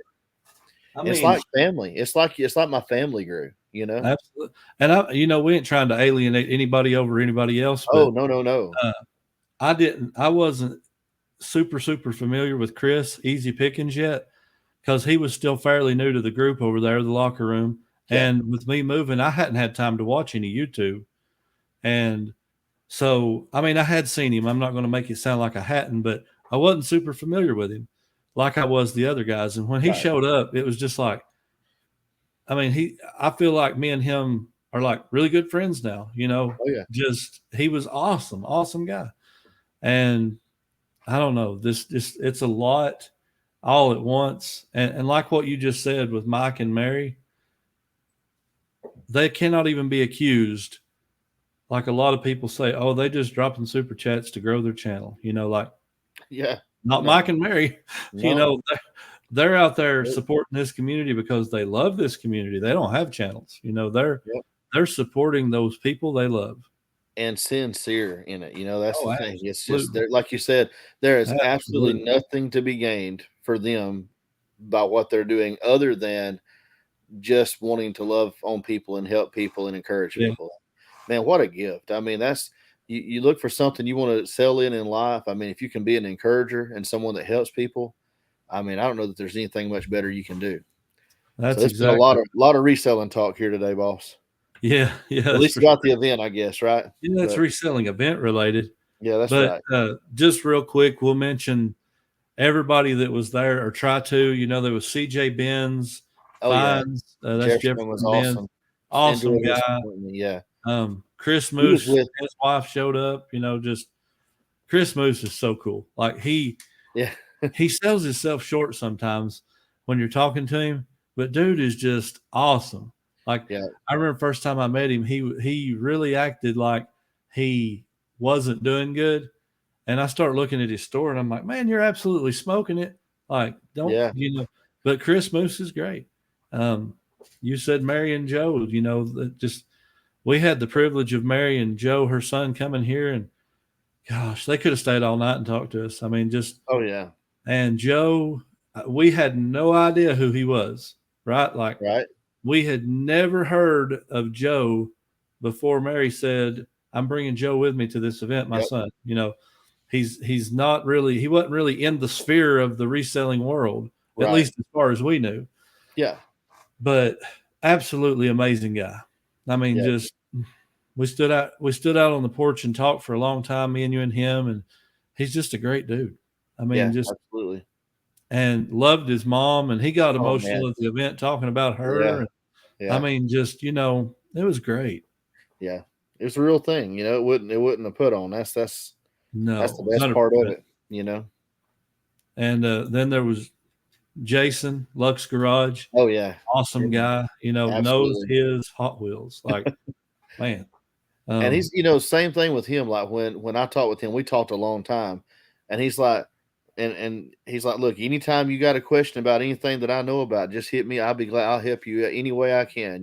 It's like family. It's like my family grew, Absolutely. And we ain't trying to alienate anybody over anybody else. But, oh, no. I wasn't super familiar with Chris Easy Pickens yet, because he was still fairly new to the group over there, the locker room. Yeah. And with me moving, I hadn't had time to watch any YouTube. And so, I mean, I had seen him. I'm not going to make it sound like I hadn't, but I wasn't super familiar with him like I was the other guys. And when he showed up, it was just like, I mean, I feel like me and him are like really good friends now, Oh, yeah. Just, he was awesome guy. And I don't know, it's a lot all at once. And like what you just said with Mike and Mary, they cannot even be accused. Like a lot of people say, oh, they just dropping super chats to grow their channel, not Mike and Mary, they're out there supporting this community because they love this community. They don't have channels, they're supporting those people they love. And sincere in it. That's the thing. It's just, like you said, there is absolutely nothing to be gained for them by what they're doing, other than just wanting to love on people and help people and encourage people. Man, what a gift. I mean, that's, you look for something you want to sell in life. I mean, if you can be an encourager and someone that helps people, I mean, I don't know that there's anything much better you can do. That's exactly a lot of reselling talk here today, boss. Yeah. At least about the event, I guess, right? Yeah, it's reselling event related. Yeah, that's right. Just real quick, we'll mention everybody that was there, or try to. There was CJ Benz, Fines. That's Jefferson was Benz. Awesome guy. Yeah. Chris Moose, his wife showed up. Just Chris Moose is so cool. Like he sells himself short sometimes when you're talking to him, but dude is just awesome. Like, I remember first time I met him, he really acted like he wasn't doing good. And I start looking at his store and I'm like, man, you're absolutely smoking it. Like, but Chris Moose is great. You said Mary and Joe, we had the privilege of Mary and Joe, her son, coming here, and gosh, they could have stayed all night and talked to us. I mean, oh yeah. And Joe, we had no idea who he was, right? Like, right. We had never heard of Joe before Mary said, I'm bringing Joe with me to this event, my son. He's not really, he wasn't really in the sphere of the reselling world, at least as far as we knew. Yeah. But absolutely amazing guy. I mean, just we stood out on the porch and talked for a long time, me and you and him, and he's just a great dude. I mean, just absolutely. And loved his mom, and he got emotional at the event talking about her. Yeah. I mean, just, it was great. Yeah. It was a real thing. It wouldn't have put on. That's the best part of it. you know. And then there was Jason, Lux Garage. Oh yeah, Awesome guy, knows absolutely. his Hot Wheels. Like, man. And he's, same thing with him. Like when I talked with him, we talked a long time, and he's like, and he's like, look, anytime you got a question about anything that I know about, just hit me. I'll be glad. I'll help you any way I can.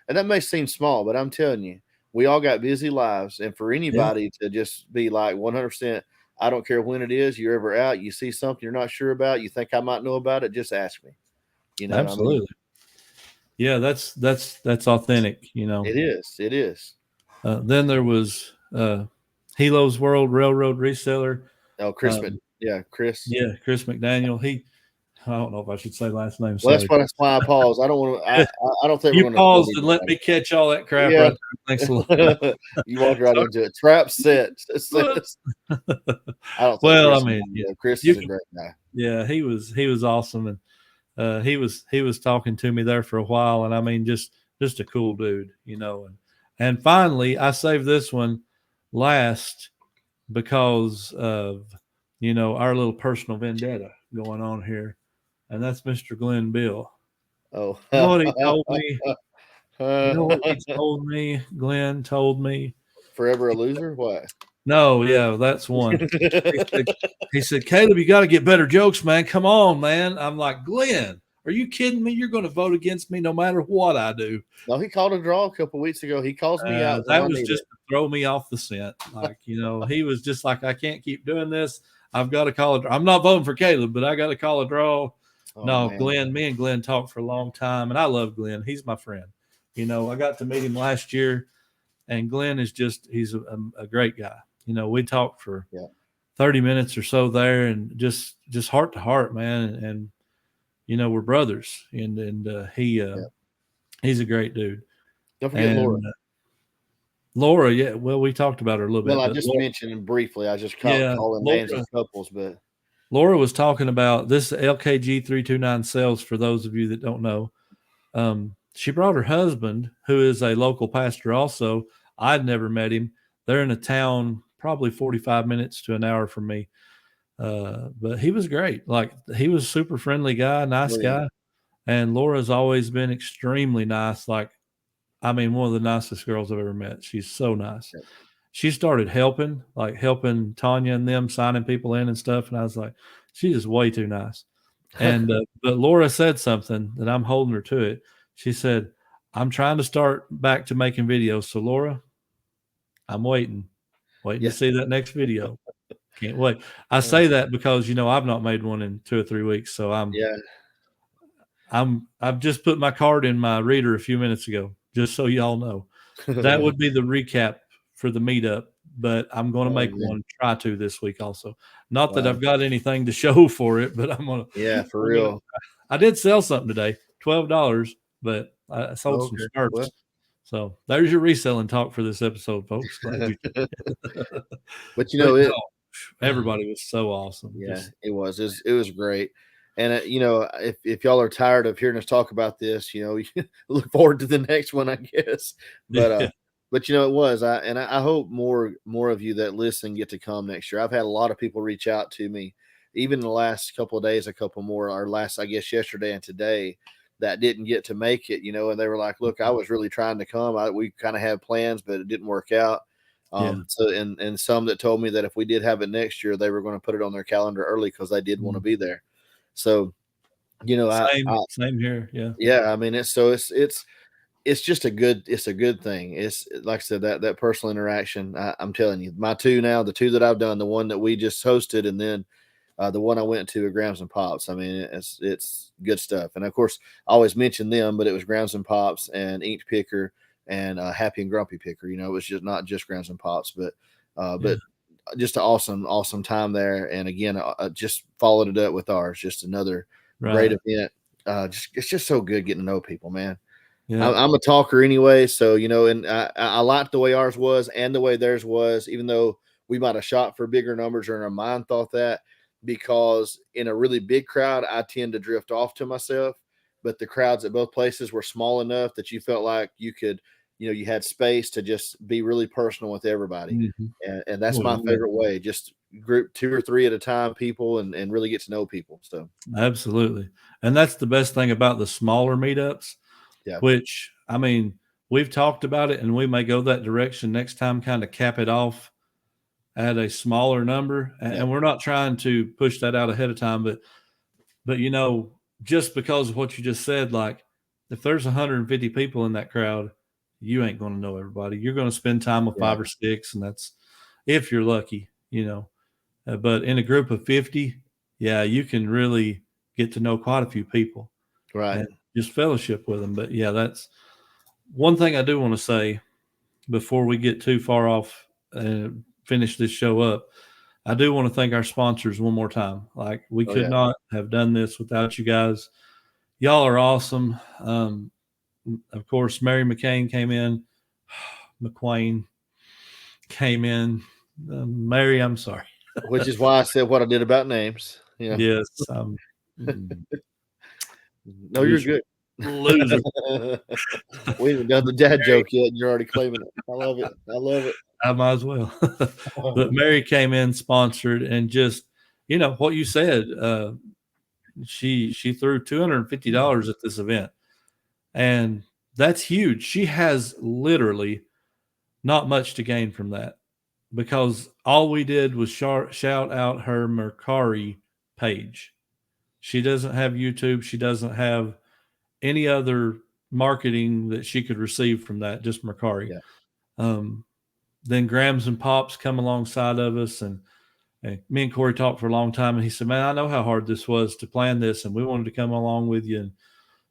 And that may seem small, but I'm telling you, we all got busy lives, and for Yeah, anybody to just be like 100%, I don't care when it is, you're ever out, you see something you're not sure about, you think I might know about it, just ask me. I mean, absolutely. Yeah, that's authentic. it is. It is. Then there was Hilo's World Railroad Reseller. Oh, Chris, Um, yeah, Chris. yeah, Chris McDaniel. I don't know if I should say last name. Well, Sorry. that's why I paused. I don't want to. I don't think we're You going to offend paused and let me anybody. catch all that crap Yeah, right there. Thanks a lot. you walked right into it. Trap set. It says. I don't think Well, I Chris. mean, Chris you is a can, great guy. yeah, he was awesome, and he was talking to me there for a while, and I mean, just a cool dude, and finally, I saved this one last because of our little personal vendetta going on here, and that's Mr. Glenn Bill. Oh, You know what he told me? You know what he told me? Glenn told me. forever a loser. What? No, yeah, that's one. He said, he said, Caleb, you got to get better jokes, man. Come on, man. I'm like, Glenn, are you kidding me? You're going to vote against me no matter what I do. No, he called a draw a couple weeks ago. He calls me out when That I was need just it. to throw me off the scent. Like, he was just like, I can't keep doing this. I've got to call a draw. I'm not voting for Caleb, but I got to call a draw. Oh No, man. Glenn, me and Glenn talked for a long time, and I love Glenn. He's my friend. I got to meet him last year, and Glenn is he's a great guy. We talked for Yeah. 30 minutes or so there, and just heart to heart, man. And we're brothers, and he's a great dude. Don't forget Laura. And Laura, yeah, well, we talked about her a little Well, bit, I but just mentioned him briefly. I just yeah, calling names of couples, but Laura was talking about this LKG 329 sales. For those of you that don't know, she brought her husband, who is a local pastor. Also, I'd never met him. They're in a town probably 45 minutes to an hour from me. But he was great. Like, he was a super friendly guy, nice yeah. guy. And Laura's always been extremely nice. Like, I mean, one of the nicest girls I've ever met. She's so nice. Yep. She started helping Tanya and them signing people in and stuff. And I was like, she's just way too nice. And, but Laura said something that I'm holding her to it. She said, I'm trying to start back to making videos. So Laura, I'm waiting Yeah. to see that next video. Can't wait. I say that because, I've not made one in 2 or 3 weeks. So Yeah. I've just put my card in my reader a few minutes ago, just so y'all know. That would be the recap for the meetup, but I'm going to Oh, make man. one, try to this week also. Not that Wow. I've got anything to show for it, but I'm going to. Yeah, for real. I did sell something today, $12, but I sold some Okay. skirts. Well. So there's your reselling talk for this episode, folks. Glad you. But No, everybody was so awesome. Yeah, it was. It was great. And if y'all are tired of hearing us talk about this, look forward to the next one, I guess. But Yeah. but it was. I hope more of you that listen get to come next year. I've had a lot of people reach out to me, even in the last couple of days, a couple more, or last, I guess, yesterday and today, that didn't get to make it. And they were like, "Look, I was really trying to come. We kind of had plans, but it didn't work out." So and some that told me that if we did have it next year, they were going to put it on their calendar early because they did want to be there. So, Same here. Yeah. Yeah, I mean, it's just it's a good thing. It's like I said, that personal interaction. I'm telling you, my two now, the two that I've done, the one that we just hosted, and then the one I went to at Grams and Pops. I mean, it's good stuff. And of course, I always mention them, but it was Grams and Pops and Ink Picker and Happy and Grumpy Picker. It was just not just Grams and Pops, but just an awesome time there. And again, I just followed it up with ours. Just another great event. It's just so good getting to know people, man. Yeah. I'm a talker anyway, so and I liked the way ours was and the way theirs was, even though we might have shot for bigger numbers or in our mind thought that, because in a really big crowd, I tend to drift off to myself. But the crowds at both places were small enough that you felt like you could you had space to just be really personal with everybody. Mm-hmm. And that's my favorite way. Just group 2 or 3 at a time people and really get to know people. So Absolutely. And that's the best thing about the smaller meetups, yeah. which, I mean, we've talked about it and we may go that direction next time, kind of cap it off at a smaller number. And we're not trying to push that out ahead of time, but just because of what you just said, like if there's 150 people in that crowd, you ain't going to know everybody. You're going to spend time with 5 or 6, and that's if you're lucky, but in a group of 50, you can really get to know quite a few people, Right. and just fellowship with them. But that's one thing I do want to say before we get too far off and finish this show up. I do want to thank our sponsors one more time. Like we could not have done this without you guys. Y'all are awesome. Of course, Mary McCain came in. McQuain came in. Mary, I'm sorry. Which is why I said what I did about names. Yes. No, you're good. Loser. We haven't done the dad joke yet, and you're already claiming it. I love it. I love it. I might as well. But Mary came in, sponsored, and just what you said. She threw $250 at this event, and that's huge. She has literally not much to gain from that, because all we did was shout out her Mercari page. She doesn't have YouTube. She doesn't have any other marketing that she could receive from that, just Mercari. Then Grams and Pops come alongside of us, and me and Corey talked for a long time, and he said, man, I know how hard this was to plan this, and we wanted to come along with you and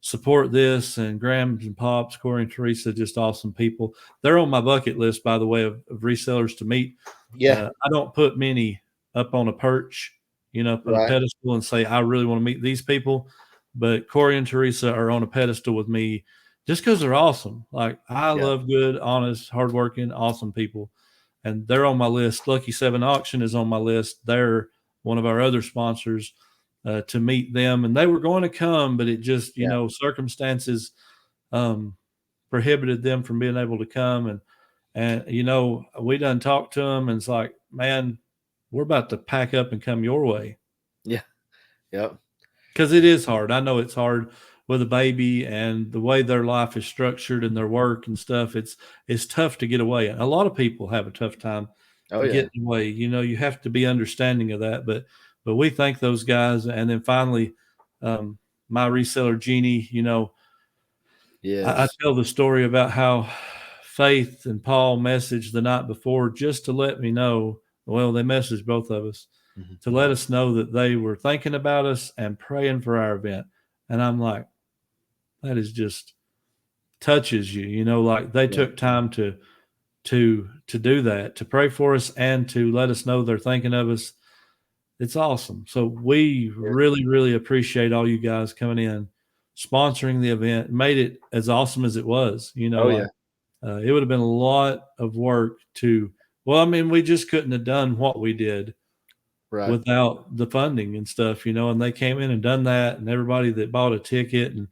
support this. And Grams and Pops, Corey and Teresa, just awesome people. They're on my bucket list, by the way, of resellers to meet. I don't put many up on a perch, put a pedestal and say, I really want to meet these people. But Corey and Teresa are on a pedestal with me just because they're awesome. Like I love good, honest, hardworking, awesome people. And they're on my list. Lucky 7 Auction is on my list. They're one of our other sponsors, to meet them. And they were going to come, but it just, circumstances prohibited them from being able to come. And we done talked to them, and it's like, man, we're about to pack up and come your way. Yeah. Yep. Because it is hard. I know it's hard with a baby and the way their life is structured and their work and stuff. It's tough to get away. A lot of people have a tough time getting away. You have to be understanding of that. But we thank those guys. And then finally, my reseller Jeannie, I tell the story about how Faith and Paul messaged the night before just to let me know. Well, they messaged both of us to let us know that they were thinking about us and praying for our event. And I'm like, that is just touches you, like they took time to do that, to pray for us and to let us know they're thinking of us. It's awesome. So we really, really appreciate all you guys coming in, sponsoring the event, made it as awesome as it was. It would have been a lot of work we just couldn't have done what we did without the funding and stuff, and they came in and done that, and everybody that bought a ticket and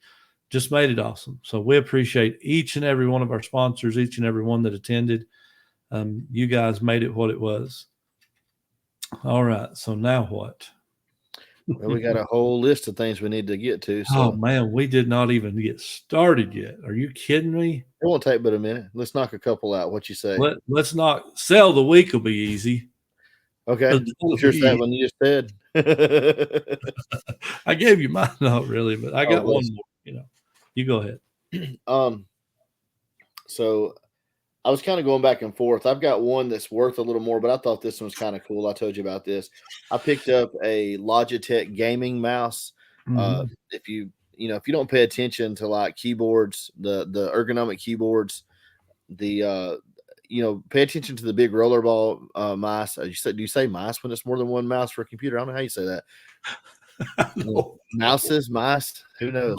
just made it awesome. So we appreciate each and every one of our sponsors, each and every one that attended. You guys made it what it was. All right. So now what? Well, we got a whole list of things we need to get to. So. Oh man, we did not even get started yet. Are you kidding me? It won't take but a minute. Let's knock a couple out. What you say? Let's not sell the week will be easy. Okay. Sure, that one you just said. I gave you mine, not really, but I got one more. You go ahead. So I was kind of going back and forth. I've got one that's worth a little more, but I thought this one was kind of cool. I told you about this. I picked up a Logitech gaming mouse. If you don't pay attention to like keyboards, the ergonomic keyboards, pay attention to the big rollerball mice. Do you say mice when it's more than one mouse for a computer? I don't know how you say that. Mouses, mice, who knows?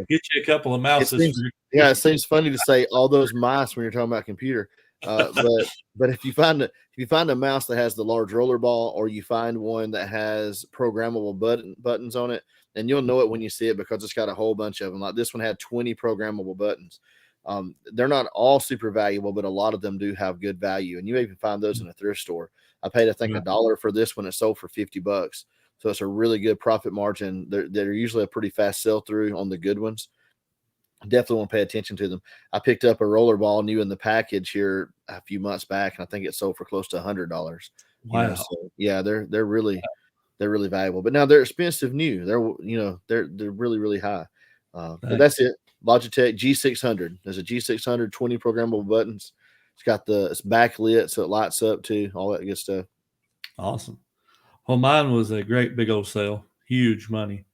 Get you a couple of mouses. It seems funny to say all those mice when you're talking about computer. But if you find a mouse that has the large rollerball, or you find one that has programmable buttons on it, and you'll know it when you see it because it's got a whole bunch of them. Like this one had 20 programmable buttons. They're not all super valuable, but a lot of them do have good value. And you even find those in a thrift store. I paid, I think, $1 for this one. It sold for $50. So it's a really good profit margin. They're usually a pretty fast sell through on the good ones. Definitely want to pay attention to them. I picked up a roller ball new in the package here a few months back, and I think it sold for close to $100. Wow. So yeah, they're really valuable. But now they're expensive new. They're really, really high. But that's it. Logitech G600. There's a G600, 20 programmable buttons. It's backlit, so it lights up too. All that good stuff. Awesome. Well, mine was a great big old sale. Huge money.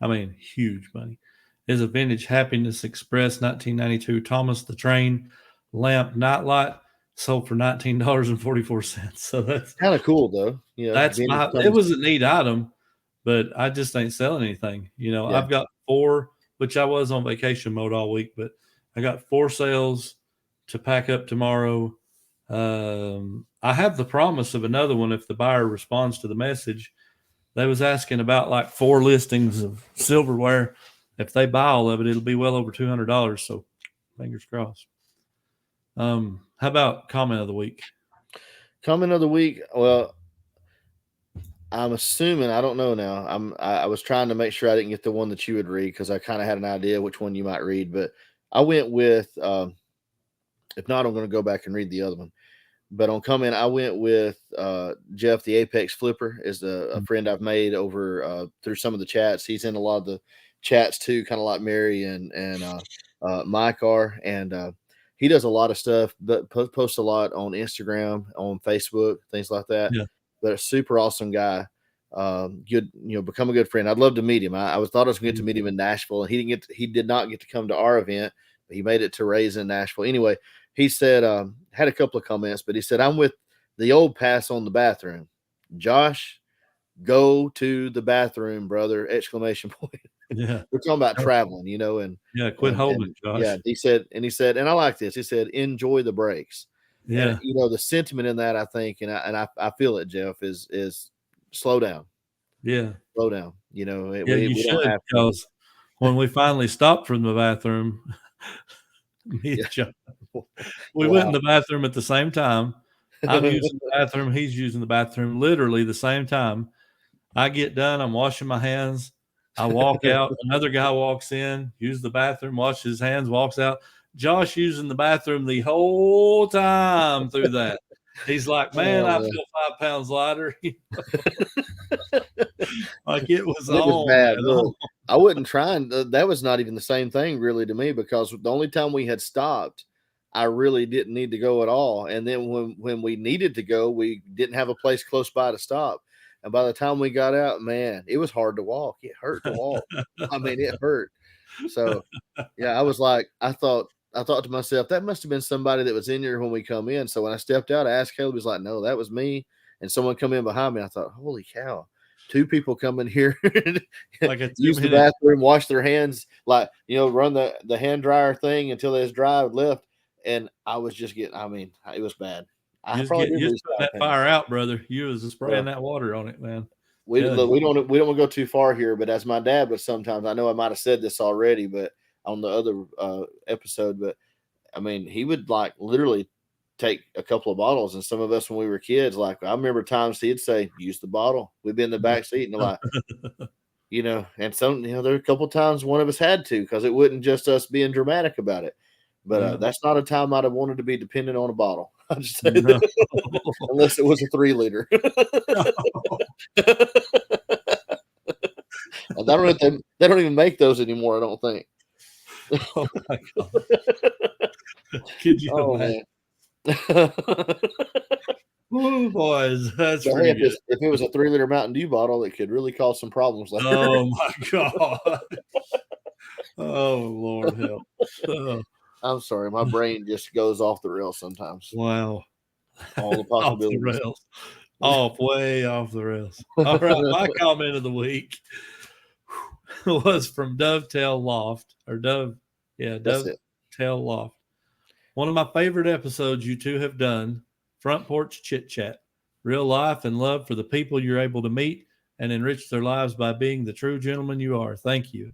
I mean, huge money. Is a vintage Happiness Express 1992 Thomas the Train lamp nightlight, sold for $19.44. So that's kind of cool, though. It was a neat item, but I just ain't selling anything. I've got 4, which I was on vacation mode all week, but I got 4 sales to pack up tomorrow. I have the promise of another one if the buyer responds to the message. They was asking about like 4 listings of silverware. If they buy all of it, it'll be well over $200. So fingers crossed. How about comment of the week? Comment of the week. Well, I'm assuming, I don't know now. I was trying to make sure I didn't get the one that you would read because I kind of had an idea which one you might read, but I went with, if not, I'm going to go back and read the other one. But on comment, I went with Jeff, the Apex Flipper, is a friend I've made over through some of the chats. He's in a lot of the chats too, kind of like Mary and Mike are. And he does a lot of stuff, but posts a lot on Instagram, on Facebook, things like that. Yeah. But a super awesome guy. Good, become a good friend. I'd love to meet him. I thought I was going to get to meet him in Nashville, and he did not get to come to our event, but he made it to Ray's in Nashville. Anyway, he said, had a couple of comments, but he said, I'm with the old pass on the bathroom. Josh, go to the bathroom, brother! Exclamation point. Yeah. We're talking about traveling, and quit holding, Josh. Yeah. He said, and I like this. He said, enjoy the breaks. Yeah. And, the sentiment in that, I think, and I feel it, Jeff, is slow down. Yeah. Slow down. We should, don't have because when we finally stopped from the bathroom, me and John, we went in the bathroom at the same time. I'm using the bathroom. He's using the bathroom literally the same time. I get done. I'm washing my hands. I walk out. Another guy walks in, uses the bathroom, washes his hands, walks out. Josh using the bathroom the whole time through that. He's like, man, I feel 5 pounds lighter. Like it was bad. Look, I wasn't trying. That was not even the same thing really to me, because the only time we had stopped, I really didn't need to go at all. And then when we needed to go, we didn't have a place close by to stop. And by the time we got out, man, it was hard to walk. It hurt to walk. I mean, it hurt. So yeah, I was like, I thought to myself, that must have been somebody that was in here when we come in. So when I stepped out, I asked Caleb, he was like, no, that was me. And someone come in behind me. I thought, holy cow, 2 people come in here, like use the bathroom, wash their hands, like, run the hand dryer thing until it's dry, left. And I was just getting, it was bad. You just put that fire out, brother. You was spraying that water on it, man. We don't want to go too far here, but as my dad would sometimes, I know I might have said this already, but on the other episode, but he would like literally take a couple of bottles, and some of us when we were kids, like I remember times he'd say, use the bottle. We'd be in the back seat and like, and some, there were a couple of times one of us had to, because it wasn't just us being dramatic about it. But that's not a time I'd have wanted to be dependent on a bottle. I just say unless it was a 3 liter. And they don't even make those anymore, I don't think. Oh my God. Could you imagine? Oh, boys, that's pretty good. If it was a 3 liter Mountain Dew bottle, it could really cause some problems later. Oh my God. Oh Lord help. Oh. I'm sorry, my brain just goes off the rails sometimes. Wow. All the possibilities. Off the rails. Way off the rails. All right, my comment of the week was from Dovetail Loft, or Dovetail Loft. One of my favorite episodes you two have done, Front Porch Chit Chat. Real life and love for the people you're able to meet and enrich their lives by being the true gentleman you are. Thank you.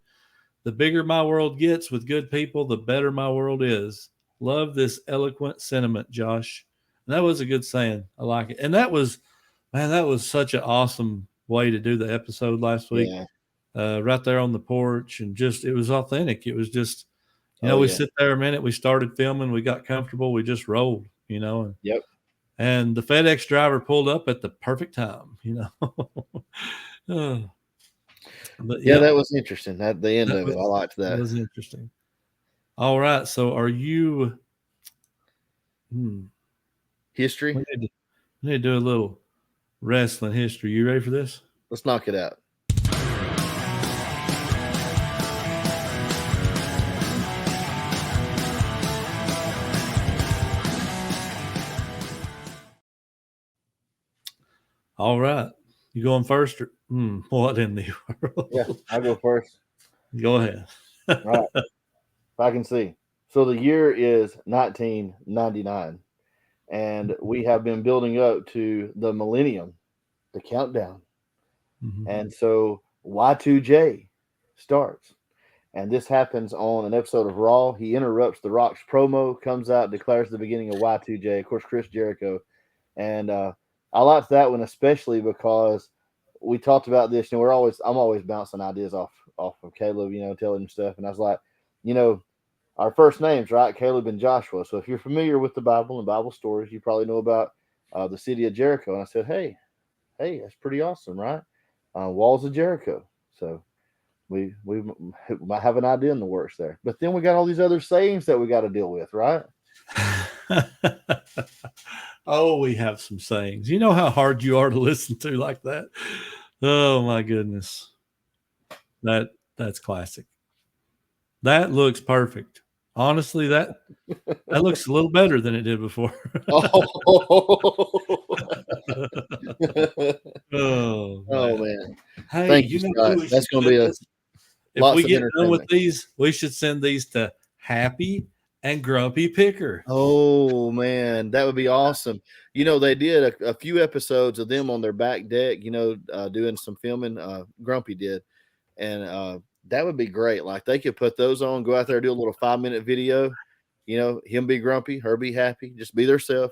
The bigger my world gets with good people, the better my world is. Love this eloquent sentiment, Josh. And that was a good saying. I like it. And that was such an awesome way to do the episode last week. Yeah. Right there on the porch, and just, it was authentic. It was just, Oh, we yeah. sit there a minute, we started filming, we got comfortable, we just rolled, and, Yep. and the FedEx driver pulled up at the perfect time, But Yeah, that was interesting. At the end of it, I liked that that. was interesting. All right, so are you History? we need to do a little wrestling history. You ready for this? Let's knock it out. All right. You going first? Or, what in the world? Yeah, I'll go first. Go ahead. All right. If I can see. So the year is 1999, and we have been building up to the millennium, the countdown. Mm-hmm. And so Y2J starts. And this happens on an episode of Raw. He interrupts The Rock's promo, comes out, declares the beginning of Y2J. Of course, Chris Jericho. And I liked that one especially because we talked about this. I'm always bouncing ideas off of Caleb, telling him stuff. And I was like, our first names, right? Caleb and Joshua. So if you're familiar with the Bible and Bible stories, you probably know about the city of Jericho. And I said, hey, that's pretty awesome, right? Walls of Jericho. So we might have an idea in the works there. But then we got all these other sayings that we got to deal with, right? Oh, we have some sayings. You know how hard you are to listen to like that? Oh my goodness. That's classic. That looks perfect. Honestly, that looks a little better than it did before. Oh man. Hey, thank you, Scott. That's going to be if we get done with these, we should send these to Happy and Grumpy Picker. Oh man, that would be awesome. They did a few episodes of them on their back deck, doing some filming. Grumpy did, and that would be great. Like they could put those on, go out there, do a little 5-minute video. Him be grumpy, her be happy, just be theirself.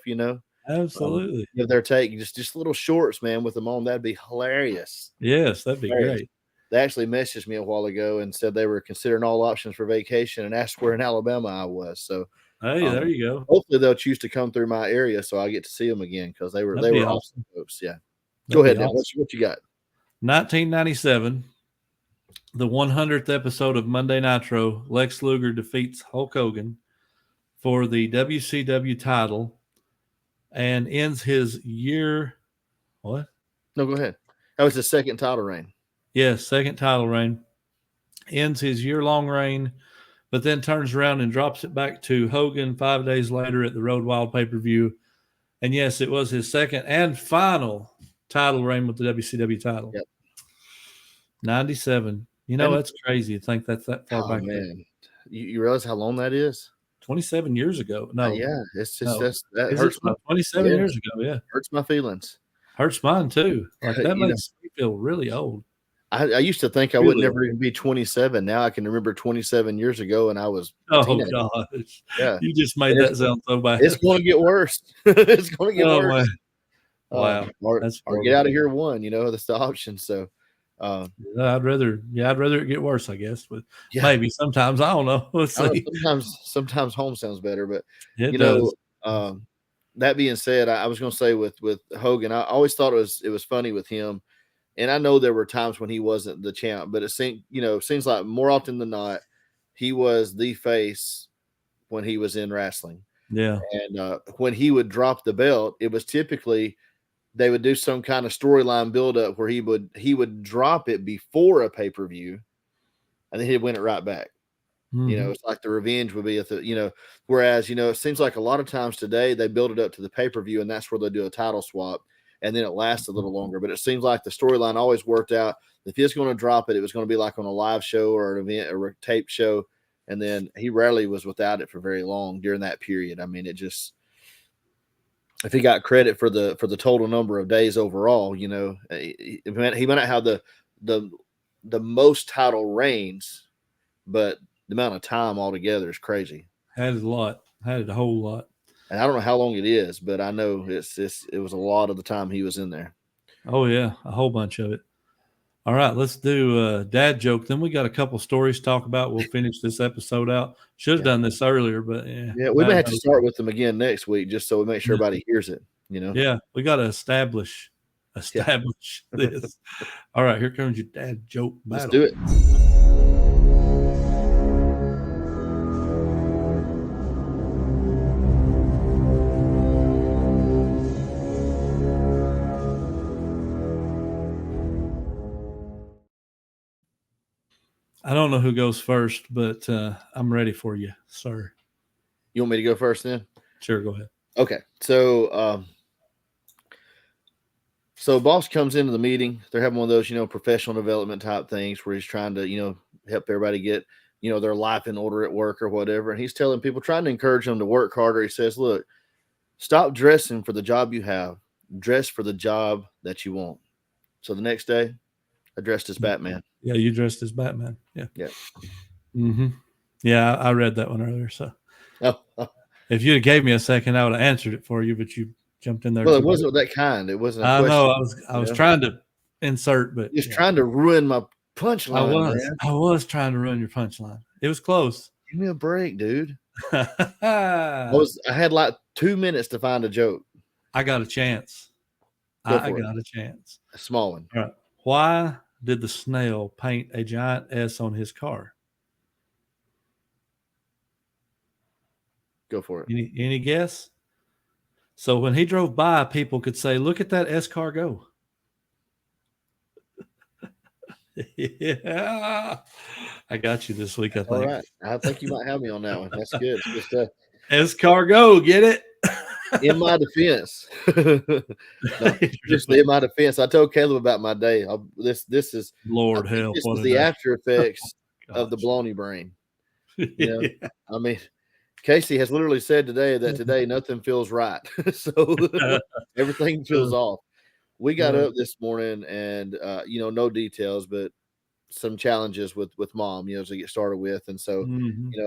Absolutely. Give their take, just little shorts, man, with them on. That'd be hilarious. Yes, that'd be great. They actually messaged me a while ago and said they were considering all options for vacation and asked where in Alabama I was. So, hey, there you go. Hopefully they'll choose to come through my area so I get to see them again because they were awesome folks. Yeah. Go ahead, Dan. Awesome. What you got? 1997, the 100th episode of Monday Nitro. Lex Luger defeats Hulk Hogan for the WCW title and ends his year. What? No, go ahead. That was his second title reign. Yes, second title reign. Ends his year-long reign, but then turns around and drops it back to Hogan 5 days later at the Road Wild pay-per-view. And yes, it was his second and final title reign with the WCW title. Yep. 97. That's crazy to think that's that far back. Man. You realize how long that is? 27 years ago. No. Yeah, it's just that hurts. 27 years ago, yeah. Hurts my feelings. Hurts mine too. Like that makes me feel really old. I used to think I would never even be 27. Now I can remember 27 years ago, and I was. Oh gosh! Yeah, you just made that sound so bad. It's going to get worse. It's going to get worse. Wow! Or get out of here one. That's the option. So, I'd rather it get worse, I guess. But maybe sometimes I don't know. Let's see. Sometimes home sounds better, but it does. That being said, I was going to say with Hogan, I always thought it was funny with him. And I know there were times when he wasn't the champ, but it seems like more often than not, he was the face when he was in wrestling. Yeah. And when he would drop the belt, it was typically they would do some kind of storyline buildup where he would drop it before a pay-per-view, and then he'd win it right back. Mm-hmm. It's like the revenge would be at the, whereas, it seems like a lot of times today they build it up to the pay-per-view, and that's where they do a title swap. And then it lasts a little longer. But it seems like the storyline always worked out. If he was going to drop it, it was going to be like on a live show or an event or a tape show. And then he rarely was without it for very long during that period. I mean, if he got credit for the total number of days overall, he might not have the most title reigns, but the amount of time altogether is crazy. Had it a lot. Had it a whole lot. And I don't know how long it is, but I know it was a lot of the time he was in there. Oh yeah, a whole bunch of it. All right, let's do a dad joke. Then we got a couple stories to talk about. We'll finish this episode out. Should have done this earlier, but yeah, we may have to start with them again next week just so we make sure everybody hears it. Yeah, we got to establish this. All right, here comes your dad joke battle. Let's do it. I don't know who goes first, but I'm ready for you, sir. You want me to go first then? Sure, go ahead. Okay. So boss comes into the meeting. They're having one of those, professional development type things where he's trying to, help everybody get, their life in order at work or whatever. And he's telling people, trying to encourage them to work harder. He says, look, stop dressing for the job you have. Dress for the job that you want. So the next day, I dressed as Batman. Yeah, you dressed as Batman. Yeah. Yeah. Mm-hmm. Yeah, I read that one earlier. So if you'd have gave me a second, I would have answered it for you, but you jumped in there. Well, it wasn't that kind. It wasn't a question. know. I was trying to insert, but just trying to ruin my punchline. I was trying to ruin your punchline. It was close. Give me a break, dude. I had like 2 minutes to find a joke. I got a chance. I got a chance. A small one. All right. Why did the snail paint a giant S on his car? Go for it. Any guess? So when he drove by, people could say, "Look at that S car go." Yeah, I got you this week. I think. All right, I think you might have me on that one. That's good. It's just S car go, get it? In my defense, in my defense, I told Caleb about my day. This is Lord help. This was the after effects of the baloney brain. Yeah. I mean, Casey has literally said today that today nothing feels right, so everything feels off. We got up this morning and no details, but some challenges with mom, to get started with, and so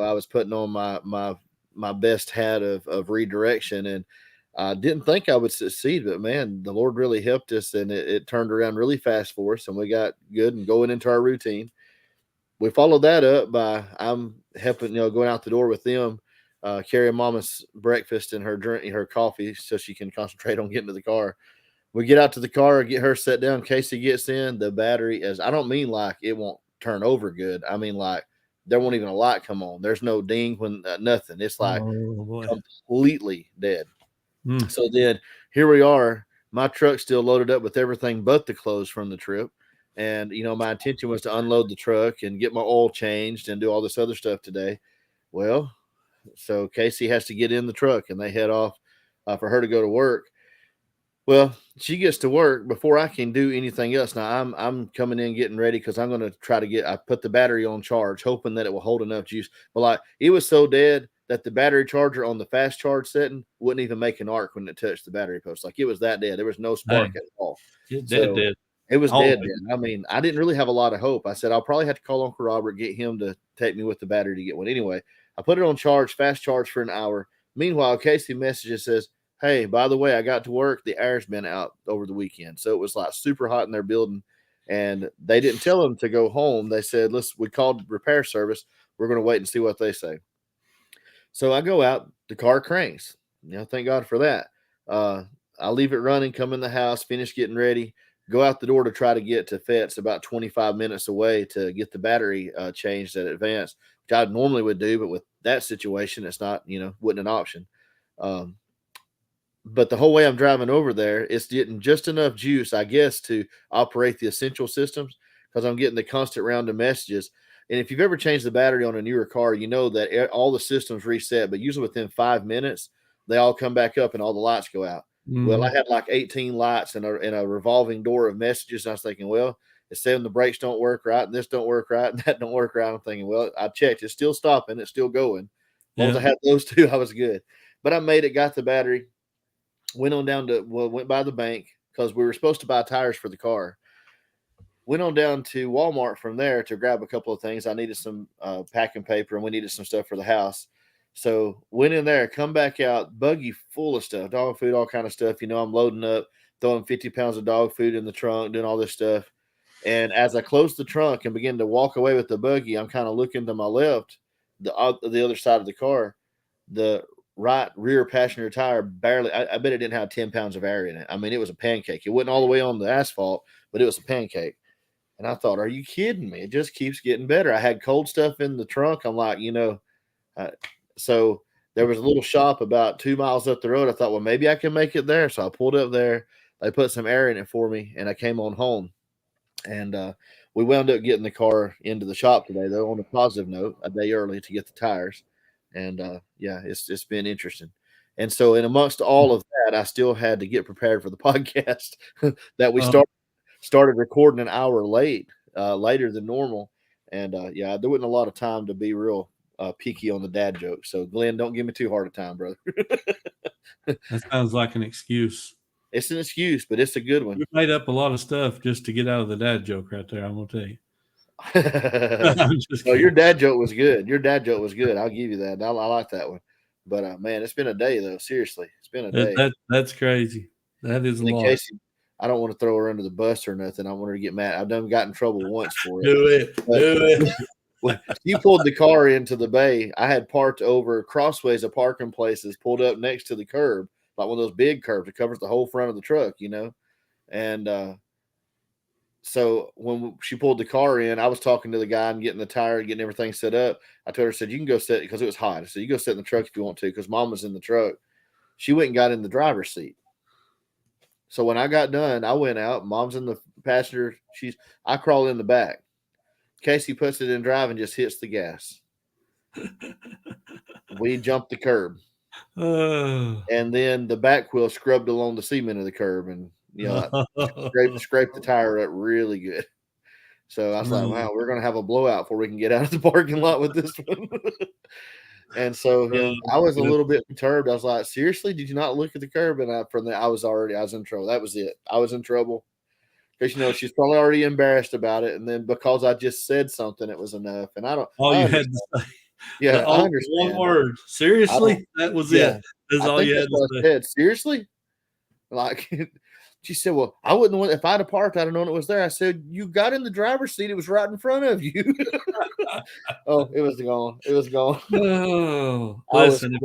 I was putting on my best hat of redirection, and I didn't think I would succeed, but man, the Lord really helped us, and it turned around really fast for us, and we got good and going into our routine. We followed that up by I'm helping, going out the door with them, carrying mama's breakfast and her coffee so she can concentrate on getting to the car. We get out to the car, get her set down. Casey gets in. The battery I don't mean like it won't turn over good. I mean like there won't even a light come on. There's no ding when nothing. It's like completely dead. So then here we are. My truck's still loaded up with everything but the clothes from the trip. And, my intention was to unload the truck and get my oil changed and do all this other stuff today. Well, so Casey has to get in the truck and they head off for her to go to work. Well, she gets to work before I can do anything else. Now I'm coming in getting ready because I'm going to try to I put the battery on charge, hoping that it will hold enough juice. But like it was so dead that the battery charger on the fast charge setting wouldn't even make an arc when it touched the battery post. Like it was that dead. There was no spark at all. Dead. It was dead. I mean, I didn't really have a lot of hope. I said I'll probably have to call Uncle Robert, get him to take me with the battery to get one. Anyway, I put it on charge, fast charge for an hour. Meanwhile, Casey messages says, "Hey, by the way, I got to work. The air's been out over the weekend." So it was like super hot in their building. And they didn't tell them to go home. They said, we called repair service. We're going to wait and see what they say. So I go out, the car cranks. Thank God for that. I leave it running, come in the house, finish getting ready, go out the door to try to get to Fetz, about 25 minutes away to get the battery changed at Advance, which I normally would do, but with that situation, it's not, wasn't an option. But the whole way I'm driving over there, it's getting just enough juice, I guess, to operate the essential systems because I'm getting the constant round of messages. And if you've ever changed the battery on a newer car, you know that all the systems reset, but usually within 5 minutes, they all come back up and all the lights go out. Well, I had like 18 lights and a revolving door of messages. And I was thinking, well, it's saying the brakes don't work right, and this don't work right, and that don't work right. I'm thinking, well, I checked. It's still stopping. It's still going. As long as I had those two, I was good. But I made it, got the battery, went by the bank because we were supposed to buy tires for the car. went on down to Walmart from there to grab a couple of things. I needed some packing paper, and we needed some stuff for the house. So went in there, come back out, buggy full of stuff, dog food, all kind of stuff. You know, I'm loading up, throwing 50 pounds of dog food in the trunk, doing all this stuff. And as I closed the trunk and begin to walk away with the buggy, I'm kind of looking to my left, the other side of the car. The right rear passenger tire barely, I bet it didn't have 10 pounds of air in it. I mean, it was a pancake. It wasn't all the way on the asphalt, but it was a pancake. And I thought, are you kidding me? It just keeps getting better. I had cold stuff in the trunk. I'm like, so there was a little shop about 2 miles up the road. I thought, well, maybe I can make it there. So I pulled up there. They put some air in it for me, and I came on home. And we wound up getting the car into the shop today, though, on a positive note, a day early to get the tires. And it's been interesting. And so, in amongst all of that, I still had to get prepared for the podcast that we started recording an hour later than normal. And there wasn't a lot of time to be real picky on the dad joke. So, Glenn, don't give me too hard a time, brother. That sounds like an excuse. It's an excuse, but it's a good one. You made up a lot of stuff just to get out of the dad joke right there. I'm gonna tell you. No, your dad joke was good. I'll give you that. I like that one. But man, it's been a day though. Seriously, it's been a day. That's crazy. That is a lot. Casey, I don't want to throw her under the bus or nothing. I want her to get mad. I've done got in trouble once for it. Do it. When you pulled the car into the bay, I had parked over crossways of parking places, pulled up next to the curb, like one of those big curbs that covers the whole front of the truck, And so when she pulled the car in, I was talking to the guy and getting the tire, getting everything set up. I told her, I said, you can go sit, because it was hot. I said, you go sit in the truck if you want to, because Mom was in the truck. She went and got in the driver's seat. So when I got done, I went out. Mom's in the passenger. I crawl in the back. Casey puts it in drive and just hits the gas. We jumped the curb. And then the back wheel scrubbed along the cement of the curb and, scraped the tire up really good. So I was like, wow, we're going to have a blowout before we can get out of the parking lot with this one. And so I was a little bit perturbed. I was like, seriously, did you not look at the curb? And I was in trouble. That was it. I was in trouble. Because, she's probably already embarrassed about it. And then because I just said something, it was enough. And I don't. All you had to say. Yeah, I understand. One word. Seriously? That was it. That's all you had to say. Seriously? Like, she said, well, I wouldn't want, if I'd have parked, I'd have known it was there. I said, you got in the driver's seat. It was right in front of you. Oh, it was gone. It was gone. Oh, listen,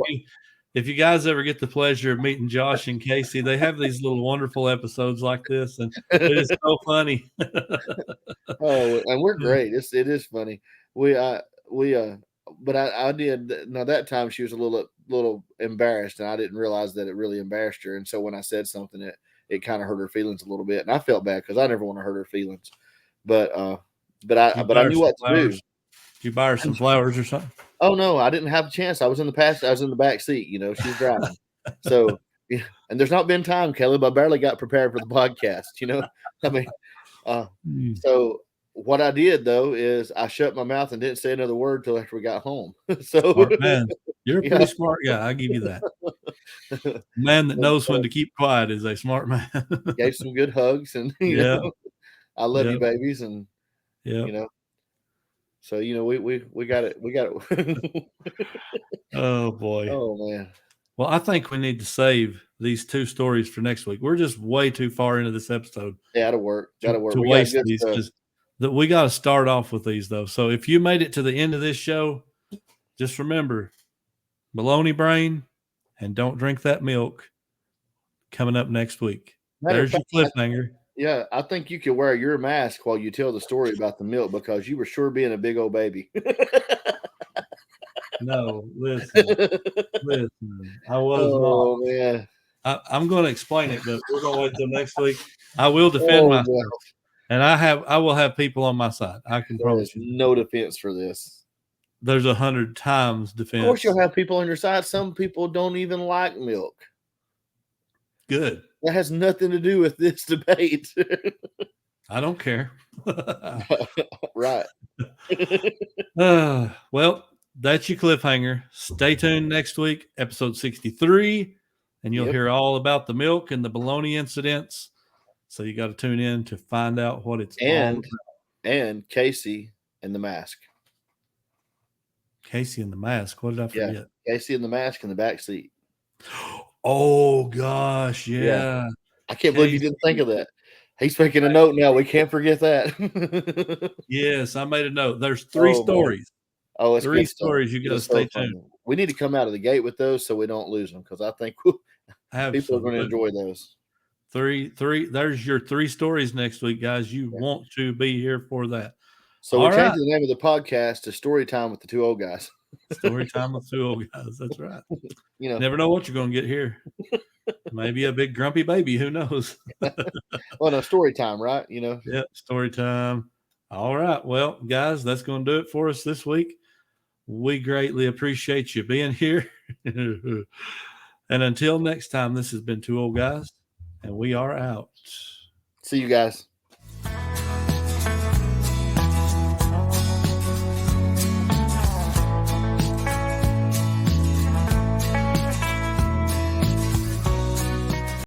if you guys ever get the pleasure of meeting Josh and Casey, they have these little wonderful episodes like this, and it is so funny. Oh, and we're great. It is funny. But I did. Now that time she was a little embarrassed, and I didn't realize that it really embarrassed her. And so when I said something, it kind of hurt her feelings a little bit, and I felt bad because I never want to hurt her feelings. But I knew what to do. Did you buy her some flowers or something? Oh no, I didn't have a chance. I was in the back seat. She was driving. So, and there's not been time, Caleb. I barely got prepared for the podcast. I mean, so what I did though is I shut my mouth and didn't say another word till after we got home. So, smart man, you're a pretty smart guy. I give you that. A man that knows when to keep quiet is a smart man. Gave some good hugs and I love you, babies, and So we got it. We got it. Oh boy. Oh man. Well, I think we need to save these two stories for next week. We're just way too far into this episode. Yeah, that'll work. To waste these. We got to start off with these though. So if you made it to the end of this show, just remember, baloney brain, and don't drink that milk. Coming up next week. There's your cliffhanger. Yeah, I think you could wear your mask while you tell the story about the milk because you were sure being a big old baby. No, listen. I was not. Oh, man. I'm going to explain it, but we're going to wait until next week. I will defend myself, and I will have people on my side. I can promise you. No defense for this. There's 100 times defense. Of course, you'll have people on your side. Some people don't even like milk. Good. That has nothing to do with this debate. I don't care. Right. Well, that's your cliffhanger. Stay tuned next week, episode 63, and you'll hear all about the milk and the baloney incidents. So you got to tune in to find out what it's all about. And Casey and the Mask. Casey and the Mask. What did I forget? Yeah, Casey and the Mask in the back seat. Oh gosh, yeah. I can't believe you didn't think of that. He's making a note now. We can't forget that. Yes, I made a note. There's 3 stories. Oh, it's 3 stories. You got to stay tuned. We need to come out of the gate with those so we don't lose them, because I think people are going to enjoy those. 3. There's your 3 stories next week, guys. You want to be here for that. So we're changing the name of the podcast to Story Time with the 2 Old Guys. Story Time with 2 Old Guys. That's right. Never know what you're going to get here. Maybe a big grumpy baby. Who knows? Well, no, story time, right? Yep, story time. All right. Well, guys, that's going to do it for us this week. We greatly appreciate you being here. And until next time, this has been 2 Old Guys, and we are out. See you guys.